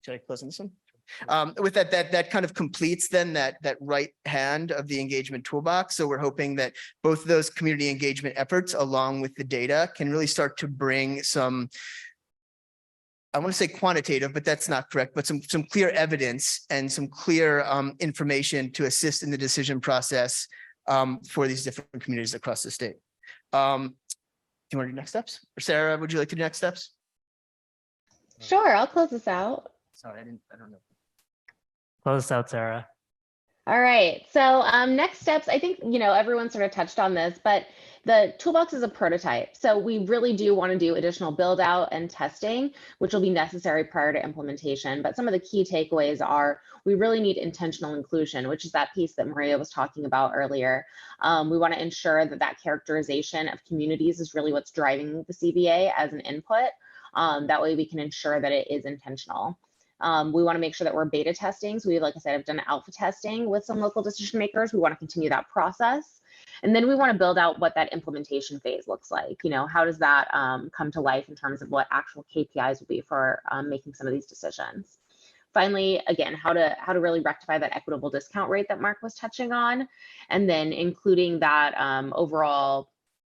should I close on this one? With that kind of completes then that right hand of the engagement toolbox. So we're hoping that both those community engagement efforts, along with the data, can really start to bring some, I want to say quantitative, but that's not correct, but some clear evidence and some clear information to assist in the decision process for these different communities across the state. Do you want to do next steps? Or Sarah, would you like to do next steps? Sure, I'll close this out. Sorry, I don't know. Close out, Sarah. All right, so next steps, I think, everyone sort of touched on this, but the toolbox is a prototype. So we really do want to do additional build out and testing, which will be necessary prior to implementation. But some of the key takeaways are we really need intentional inclusion, which is that piece that Maria was talking about earlier. We want to ensure that characterization of communities is really what's driving the CBA as an input. That way we can ensure that it is intentional. We want to make sure that we're beta testing. So we, like I said, have done alpha testing with some local decision makers. We want to continue that process. And then we want to build out what that implementation phase looks like. How does that come to life in terms of what actual KPIs will be for making some of these decisions? Finally, again, how to really rectify that equitable discount rate that Mark was touching on, and then including that overall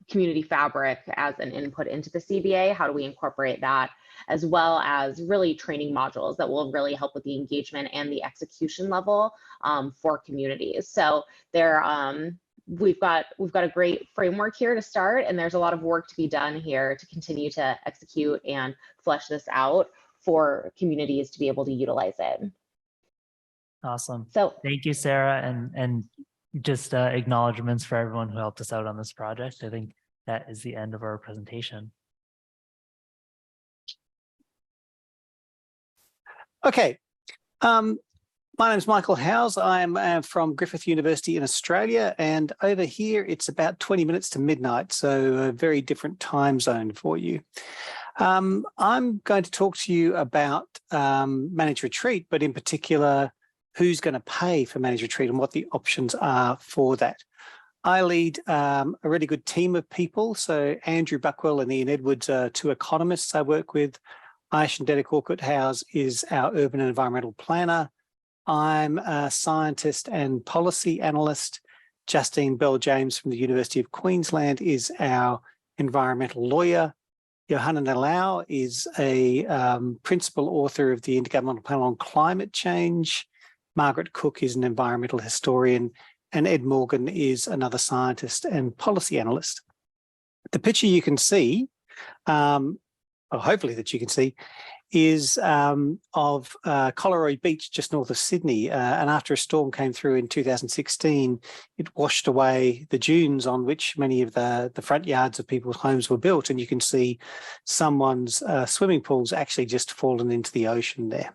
community fabric as an input into the CBA. How do we incorporate that, as well as really training modules that will really help with the engagement and the execution level for communities. So there, we've got a great framework here to start, and there's a lot of work to be done here to continue to execute and flesh this out for communities to be able to utilize it. Awesome. So thank you, Sarah, and just acknowledgements for everyone who helped us out on this project. I think that is the end of our presentation. Okay. My name is Michael Howes. I'm from Griffith University in Australia, and over here it's about 20 minutes to midnight, so a very different time zone for you. I'm going to talk to you about managed retreat, but in particular, who's going to pay for managed retreat and what the options are for that. I lead a really good team of people. So Andrew Buckwell and Ian Edwards are two economists I work with. Aishan Dedek-Orkut-Howes is our urban and environmental planner. I'm a scientist and policy analyst. Justine Bell-James from the University of Queensland is our environmental lawyer. Johanna Nalau is a principal author of the Intergovernmental Panel on Climate Change. Margaret Cook is an environmental historian, and Ed Morgan is another scientist and policy analyst. The picture you can see, or hopefully that you can see, is of Koller Beach just north of Sydney. And after a storm came through in 2016, it washed away the dunes on which many of the front yards of people's homes were built. And you can see someone's swimming pool's actually just fallen into the ocean there.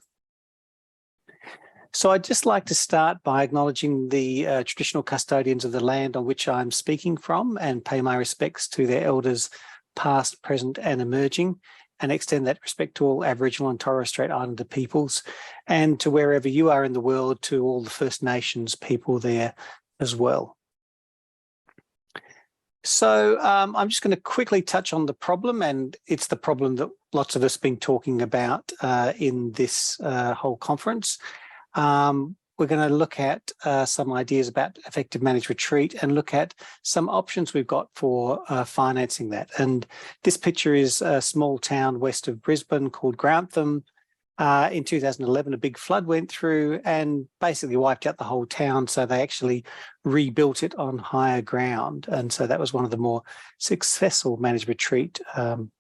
So I'd just like to start by acknowledging the traditional custodians of the land on which I'm speaking from, and pay my respects to their elders past, present and emerging, and extend that respect to all Aboriginal and Torres Strait Islander peoples, and to wherever you are in the world, to all the First Nations people there as well. So I'm just going to quickly touch on the problem, and it's the problem that lots of us have been talking about in this whole conference. We're going to look at some ideas about effective managed retreat and look at some options we've got for financing that. And this picture is a small town west of Brisbane called Grantham. In 2011, a big flood went through and basically wiped out the whole town. So they actually rebuilt it on higher ground. And so that was one of the more successful managed retreat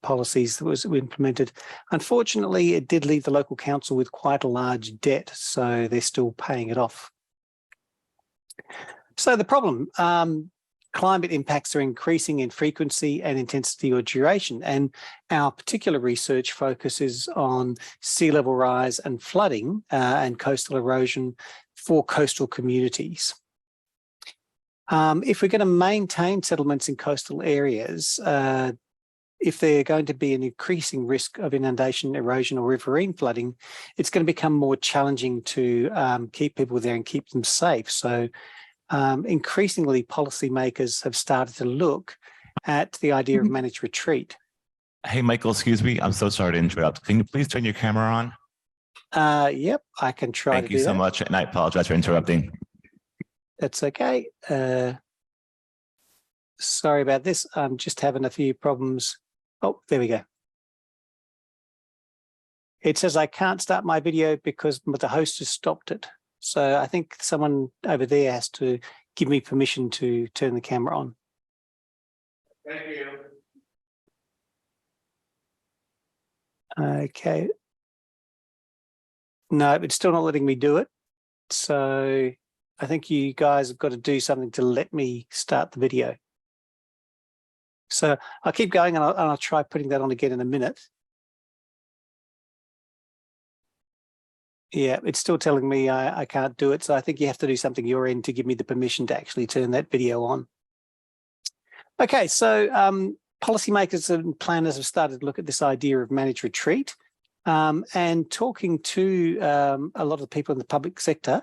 policies that was implemented. Unfortunately, it did leave the local council with quite a large debt. So they're still paying it off. So the problem, climate impacts are increasing in frequency and intensity or duration. And our particular research focuses on sea level rise and flooding and coastal erosion for coastal communities. If we're going to maintain settlements in coastal areas, if they're going to be an increasing risk of inundation, erosion or riverine flooding, it's going to become more challenging to keep people there and keep them safe. So increasingly, policymakers have started to look at the idea of managed retreat. Hey, Michael, excuse me. I'm so sorry to interrupt. Can you please turn your camera on? Yep, I can try to do that. Thank you so much. And I apologize for interrupting. That's okay. Sorry about this. I'm just having a few problems. Oh, there we go. It says I can't start my video because the host has stopped it. So I think someone over there has to give me permission to turn the camera on. Thank you. Okay. No, it's still not letting me do it. So I think you guys have got to do something to let me start the video. So I'll keep going and I'll try putting that on again in a minute. Yeah, it's still telling me I can't do it. So I think you have to do something your end to give me the permission to actually turn that video on. Okay, so policymakers and planners have started to look at this idea of managed retreat and talking to a lot of the people in the public sector.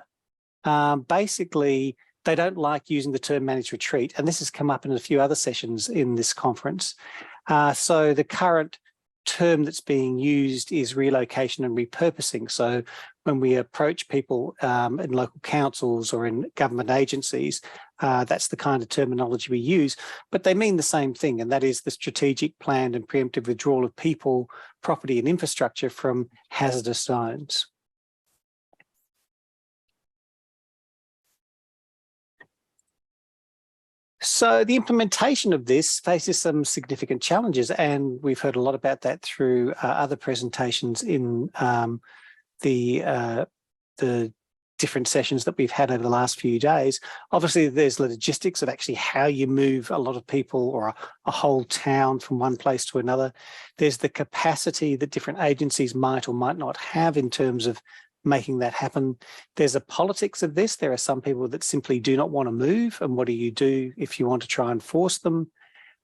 Basically, they don't like using the term managed retreat. And this has come up in a few other sessions in this conference. So the current term that's being used is relocation and repurposing. So when we approach people in local councils or in government agencies, that's the kind of terminology we use, but they mean the same thing, and that is the strategic, planned and preemptive withdrawal of people, property and infrastructure from hazardous zones. So the implementation of this faces some significant challenges, and we've heard a lot about that through other presentations in the different sessions that we've had over the last few days. Obviously, there's the logistics of actually how you move a lot of people or a whole town from one place to another. There's the capacity that different agencies might or might not have in terms of making that happen. There's a politics of this. There are some people that simply do not want to move, and what do you do if you want to try and force them?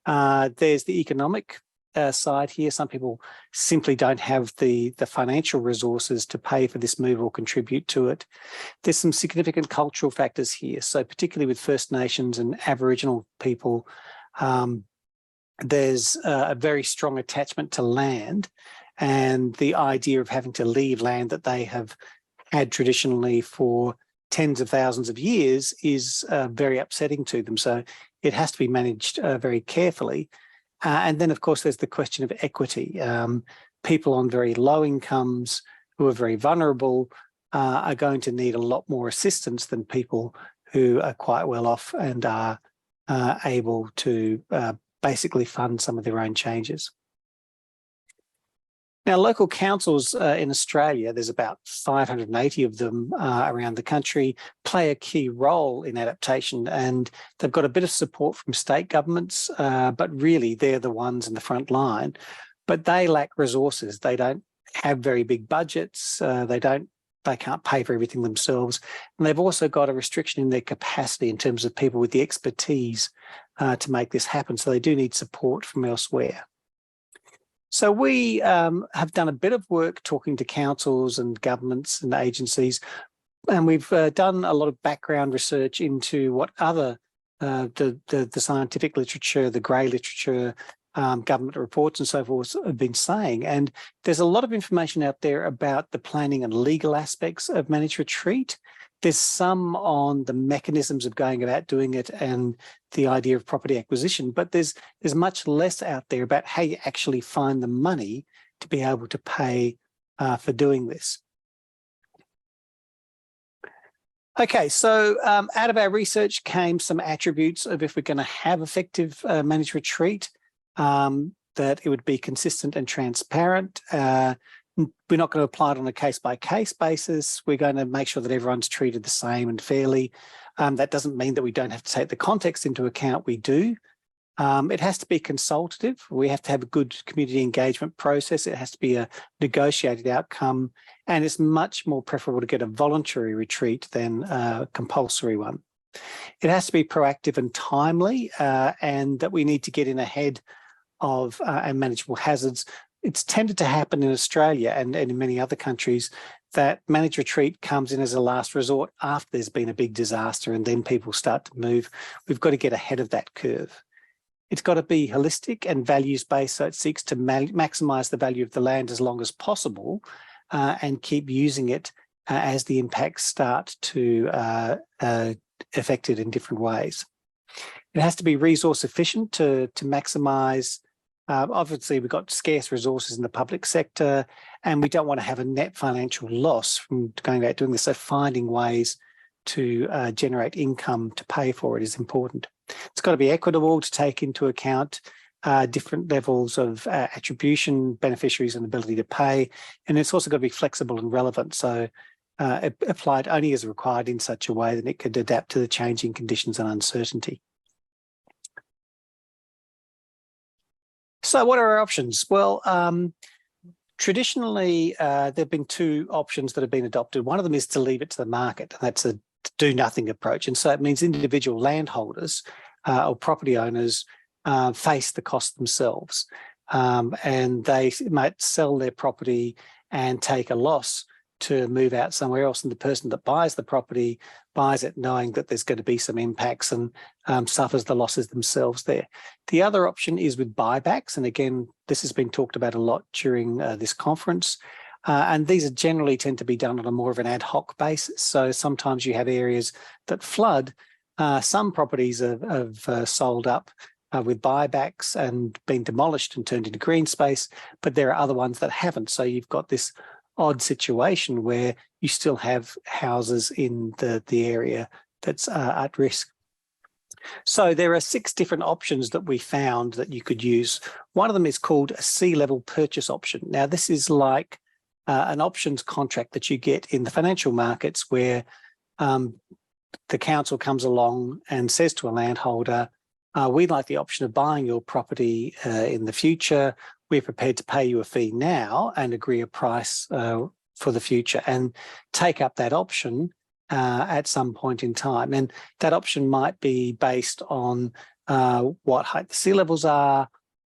There's the economic side here. Some people simply don't have the financial resources to pay for this move or contribute to it. There's some significant cultural factors here. So particularly with First Nations and Aboriginal people, there's a very strong attachment to land, and the idea of having to leave land that they have had traditionally for tens of thousands of years is very upsetting to them. So it has to be managed very carefully. And then, of course, there's the question of equity. People on very low incomes who are very vulnerable are going to need a lot more assistance than people who are quite well off and are able to basically fund some of their own changes. Now, local councils in Australia, there's about 580 of them around the country, play a key role in adaptation, and they've got a bit of support from state governments, but really they're the ones in the front line. But they lack resources. They don't have very big budgets. They can't pay for everything themselves. And they've also got a restriction in their capacity in terms of people with the expertise to make this happen. So they do need support from elsewhere. So we have done a bit of work talking to councils and governments and agencies, and we've done a lot of background research into what other the scientific literature, the grey literature, government reports and so forth have been saying. And there's a lot of information out there about the planning and legal aspects of managed retreat. There's some on the mechanisms of going about doing it and the idea of property acquisition, but there's much less out there about how you actually find the money to be able to pay for doing this. Okay, so out of our research came some attributes of if we're going to have effective managed retreat, that it would be consistent and transparent. We're not going to apply it on a case-by-case basis. We're going to make sure that everyone's treated the same and fairly. That doesn't mean that we don't have to take the context into account. We do. It has to be consultative. We have to have a good community engagement process. It has to be a negotiated outcome. And it's much more preferable to get a voluntary retreat than a compulsory one. It has to be proactive and timely, and that we need to get in ahead of unmanageable hazards. It's tended to happen in Australia and in many other countries that managed retreat comes in as a last resort after there's been a big disaster, and then people start to move. We've got to get ahead of that curve. It's got to be holistic and values-based, so it seeks to maximise the value of the land as long as possible and keep using it as the impacts start to affect it in different ways. It has to be resource efficient to maximise. Obviously, we've got scarce resources in the public sector, and we don't want to have a net financial loss from going about doing this. So finding ways to generate income to pay for it is important. It's got to be equitable to take into account different levels of attribution, beneficiaries and ability to pay. And it's also got to be flexible and relevant. So applied only as required in such a way that it could adapt to the changing conditions and uncertainty. So what are our options? Well, traditionally, there have been two options that have been adopted. One of them is to leave it to the market, and that's a do-nothing approach. And so it means individual landholders or property owners face the cost themselves, and they might sell their property and take a loss to move out somewhere else. And the person that buys the property buys it knowing that there's going to be some impacts and suffers the losses themselves there. The other option is with buybacks. And again, this has been talked about a lot during this conference. And these are generally tend to be done on a more of an ad hoc basis. So sometimes you have areas that flood. Some properties have sold up with buybacks and been demolished and turned into green space, but there are other ones that haven't. So you've got this odd situation where you still have houses in the area that's at risk. So there are 6 different options that we found that you could use. One of them is called a sea-level purchase option. Now, this is like an options contract that you get in the financial markets where the council comes along and says to a landholder, we'd like the option of buying your property in the future. We're prepared to pay you a fee now and agree a price for the future and take up that option at some point in time. And that option might be based on what height the sea levels are,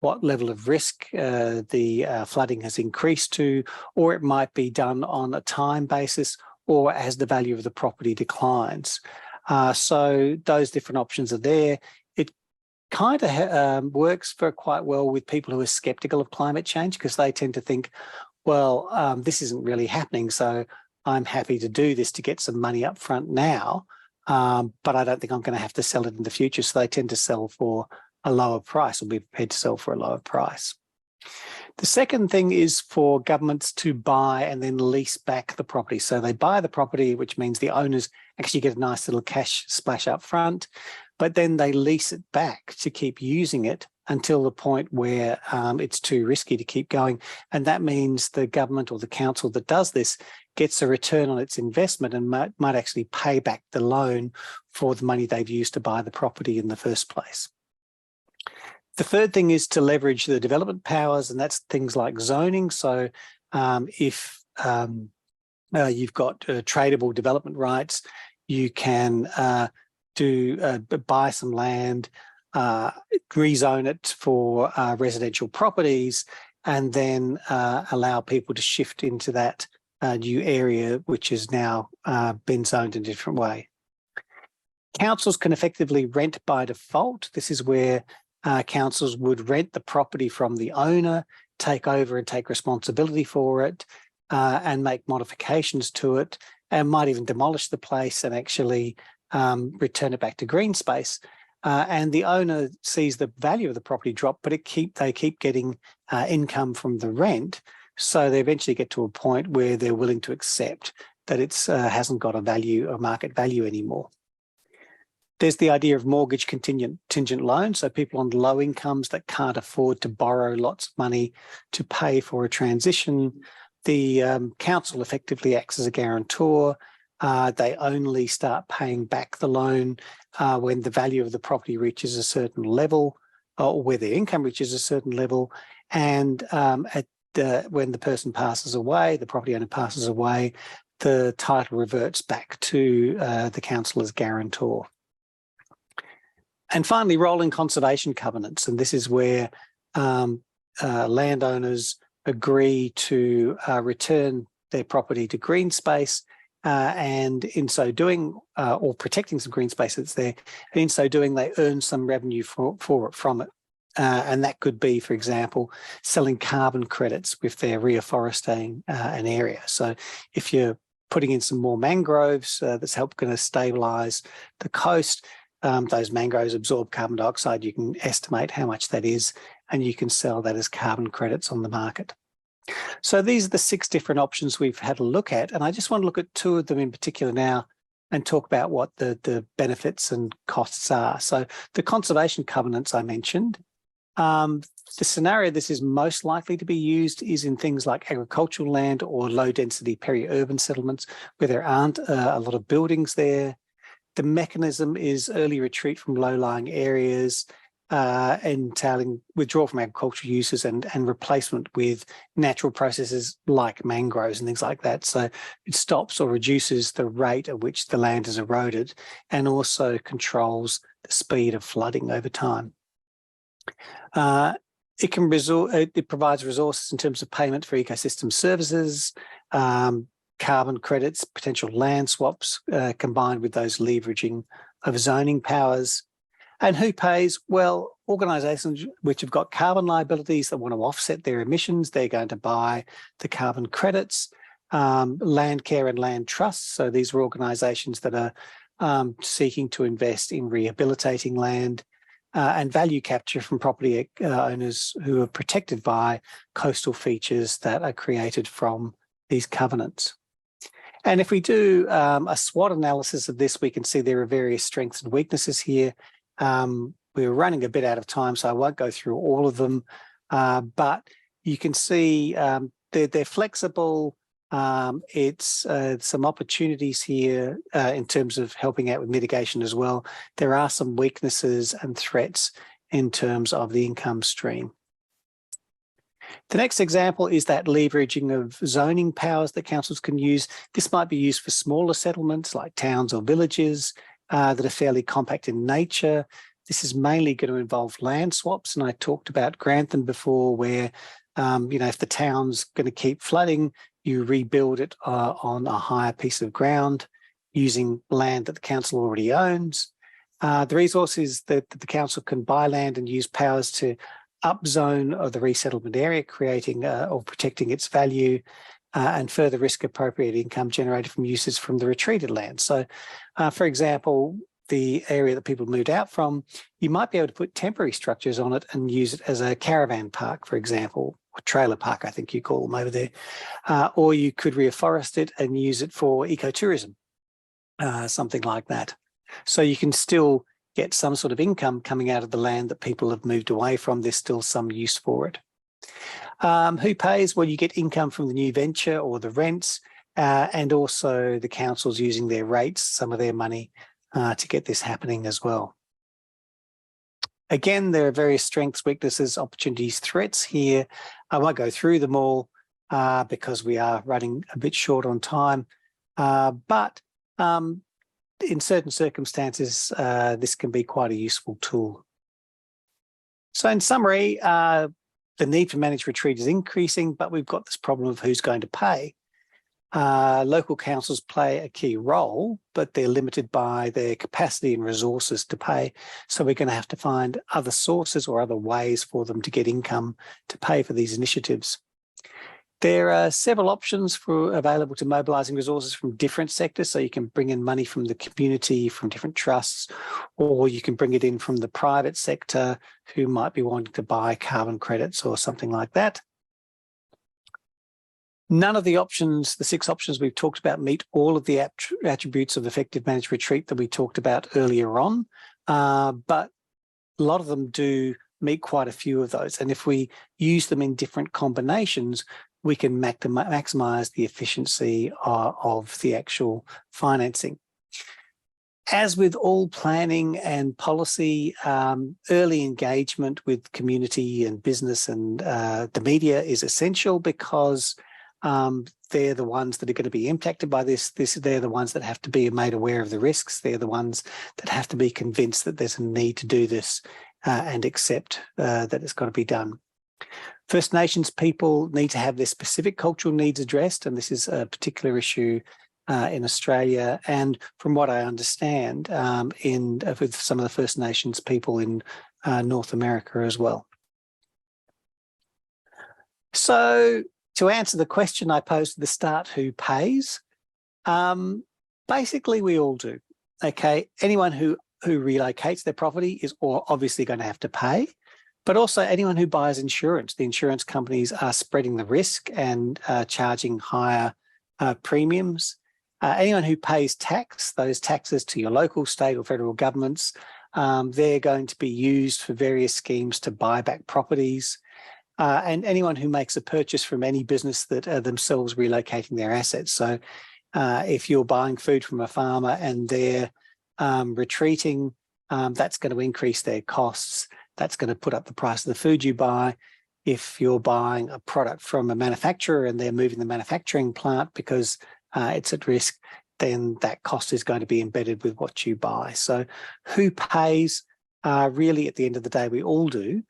what level of risk the flooding has increased to, or it might be done on a time basis or as the value of the property declines. So those different options are there. It kind of works for quite well with people who are skeptical of climate change because they tend to think, well, this isn't really happening, so I'm happy to do this to get some money up front now, but I don't think I'm going to have to sell it in the future. So they tend to sell for a lower price or be prepared to sell for a lower price. The second thing is for governments to buy and then lease back the property. So they buy the property, which means the owners actually get a nice little cash splash up front, but then they lease it back to keep using it until the point where it's too risky to keep going. And that means the government or the council that does this gets a return on its investment and might actually pay back the loan for the money they've used to buy the property in the first place. The third thing is to leverage the development powers, and that's things like zoning. So if you've got tradable development rights, you can buy some land, rezone it for residential properties, and then allow people to shift into that new area, which has now been zoned in a different way. Councils can effectively rent by default. This is where councils would rent the property from the owner, take over and take responsibility for it, and make modifications to it, and might even demolish the place and actually return it back to green space. And the owner sees the value of the property drop, but they keep getting income from the rent. So they eventually get to a point where they're willing to accept that it's hasn't got a value or market value anymore. There's the idea of mortgage contingent loans. So people on low incomes that can't afford to borrow lots of money to pay for a transition. The council effectively acts as a guarantor. They only start paying back the loan when the value of the property reaches a certain level, or where their income reaches a certain level. And when the person passes away, the property owner passes away, the title reverts back to the council as guarantor. And finally, rolling conservation covenants. And this is where landowners agree to return their property to green space, and in so doing, or protecting some green space that's there, and in so doing, they earn some revenue from it. And that could be, for example, selling carbon credits if they're reforesting an area. So if you're putting in some more mangroves, that's going to stabilise the coast. Those mangroves absorb carbon dioxide. You can estimate how much that is, and you can sell that as carbon credits on the market. So these are the 6 different options we've had a look at, and I just want to look at 2 of them in particular now and talk about what the benefits and costs are. So the conservation covenants I mentioned, the scenario this is most likely to be used is in things like agricultural land or low-density peri-urban settlements where there aren't a lot of buildings there. The mechanism is early retreat from low-lying areas, entailing withdrawal from agricultural uses and replacement with natural processes like mangroves and things like that. So it stops or reduces the rate at which the land is eroded and also controls the speed of flooding over time. It provides resources in terms of payment for ecosystem services, carbon credits, potential land swaps, combined with those leveraging of zoning powers. And who pays? Well, organisations which have got carbon liabilities that want to offset their emissions, they're going to buy the carbon credits. Land care and land trusts. So these are organisations that are seeking to invest in rehabilitating land. And value capture from property owners who are protected by coastal features that are created from these covenants. And if we do a SWOT analysis of this, we can see there are various strengths and weaknesses here. We're running a bit out of time, so I won't go through all of them, but you can see they're flexible. It's some opportunities here in terms of helping out with mitigation as well. There are some weaknesses and threats in terms of the income stream. The next example is that leveraging of zoning powers that councils can use. This might be used for smaller settlements like towns or villages that are fairly compact in nature. This is mainly going to involve land swaps, and I talked about Grantham before, where if the town's going to keep flooding, you rebuild it on a higher piece of ground using land that the council already owns. The resource is that the council can buy land and use powers to upzone of the resettlement area, creating or protecting its value, and further risk appropriate income generated from uses from the retreated land. So, for example, the area that people moved out from, you might be able to put temporary structures on it and use it as a caravan park, for example, or trailer park, I think you call them over there. Or you could reforest it and use it for ecotourism, something like that. So you can still get some sort of income coming out of the land that people have moved away from. There's still some use for it. Who pays? Well, you get income from the new venture or the rents, and also the councils using their rates, some of their money to get this happening as well. Again, there are various strengths, weaknesses, opportunities, threats here. I won't go through them all because we are running a bit short on time, but in certain circumstances, this can be quite a useful tool. So in summary, the need for managed retreat is increasing, but we've got this problem of who's going to pay. Local councils play a key role, but they're limited by their capacity and resources to pay. So we're going to have to find other sources or other ways for them to get income to pay for these initiatives. There are several options available to mobilising resources from different sectors. So you can bring in money from the community, from different trusts, or you can bring it in from the private sector who might be wanting to buy carbon credits or something like that. None of the options, the 6 options we've talked about, meet all of the attributes of effective managed retreat that we talked about earlier on, but a lot of them do meet quite a few of those. And if we use them in different combinations, we can maximise the efficiency of the actual financing. As with all planning and policy, early engagement with community and business and the media is essential, because they're the ones that are going to be impacted by this. They're the ones that have to be made aware of the risks. They're the ones that have to be convinced that there's a need to do this and accept that it's got to be done. First Nations people need to have their specific cultural needs addressed, and this is a particular issue in Australia, and from what I understand, with some of the First Nations people in North America as well. So, to answer the question I posed at the start, who pays? Basically, we all do. Okay, anyone who relocates their property is obviously going to have to pay, but also anyone who buys insurance. The insurance companies are spreading the risk and charging higher premiums. Anyone who pays tax, those taxes to your local, state or federal governments, they're going to be used for various schemes to buy back properties. And anyone who makes a purchase from any business that are themselves relocating their assets. So if you're buying food from a farmer and they're retreating, that's going to increase their costs. That's going to put up the price of the food you buy. If you're buying a product from a manufacturer and they're moving the manufacturing plant because it's at risk, then that cost is going to be embedded with what you buy. So who pays? Really, at the end of the day, we all do.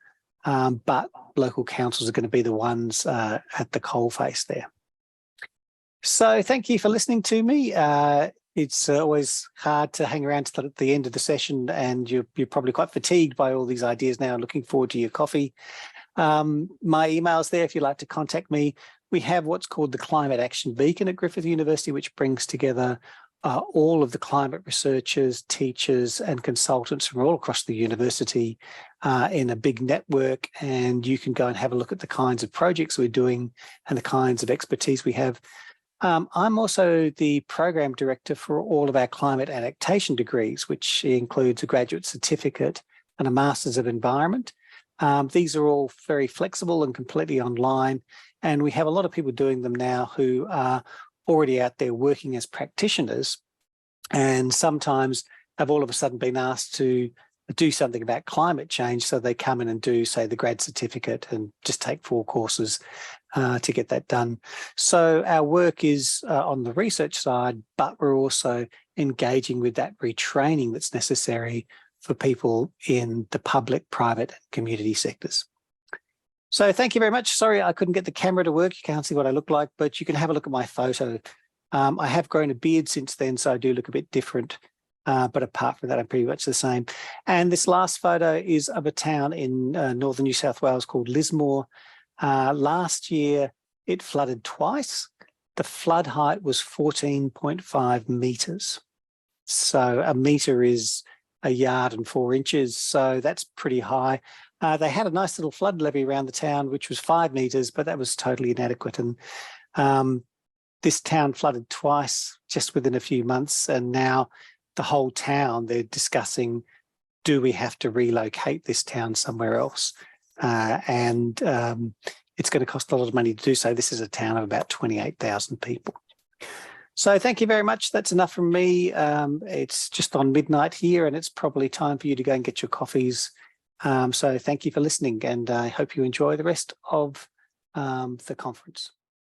But local councils are going to be the ones at the coalface there. So thank you for listening to me. It's always hard to hang around till the end of the session, and you're probably quite fatigued by all these ideas now. Looking forward to your coffee. My email's there if you'd like to contact me. We have what's called the Climate Action Beacon at Griffith University, which brings together all of the climate researchers, teachers and consultants from all across the university in a big network, and you can go and have a look at the kinds of projects we're doing and the kinds of expertise we have. I'm also the program director for all of our climate adaptation degrees, which includes a graduate certificate and a Masters of Environment. These are all very flexible and completely online, and we have a lot of people doing them now who are already out there working as practitioners, and sometimes have all of a sudden been asked to do something about climate change. So they come in and do, say, the grad certificate and just take 4 courses to get that done. So our work is on the research side, but we're also engaging with that retraining that's necessary for people in the public, private and community sectors. So thank you very much. Sorry, I couldn't get the camera to work. You can't see what I look like, but you can have a look at my photo. I have grown a beard since then, so I do look a bit different. But apart from that, I'm pretty much the same. And this last photo is of a town in northern New South Wales called Lismore. Last year, it flooded twice. The flood height was 14.5 metres. So a metre is a yard and 4 inches. So that's pretty high. They had a nice little flood levy around the town, which was 5 metres, but that was totally inadequate. And this town flooded twice just within a few months. And now the whole town, they're discussing, do we have to relocate this town somewhere else? And it's going to cost a lot of money to do so. This is a town of about 28,000 people. So thank you very much. That's enough from me. It's just on midnight here, and it's probably time for you to go and get your coffees. So thank you for listening, and I hope you enjoy the rest of the conference.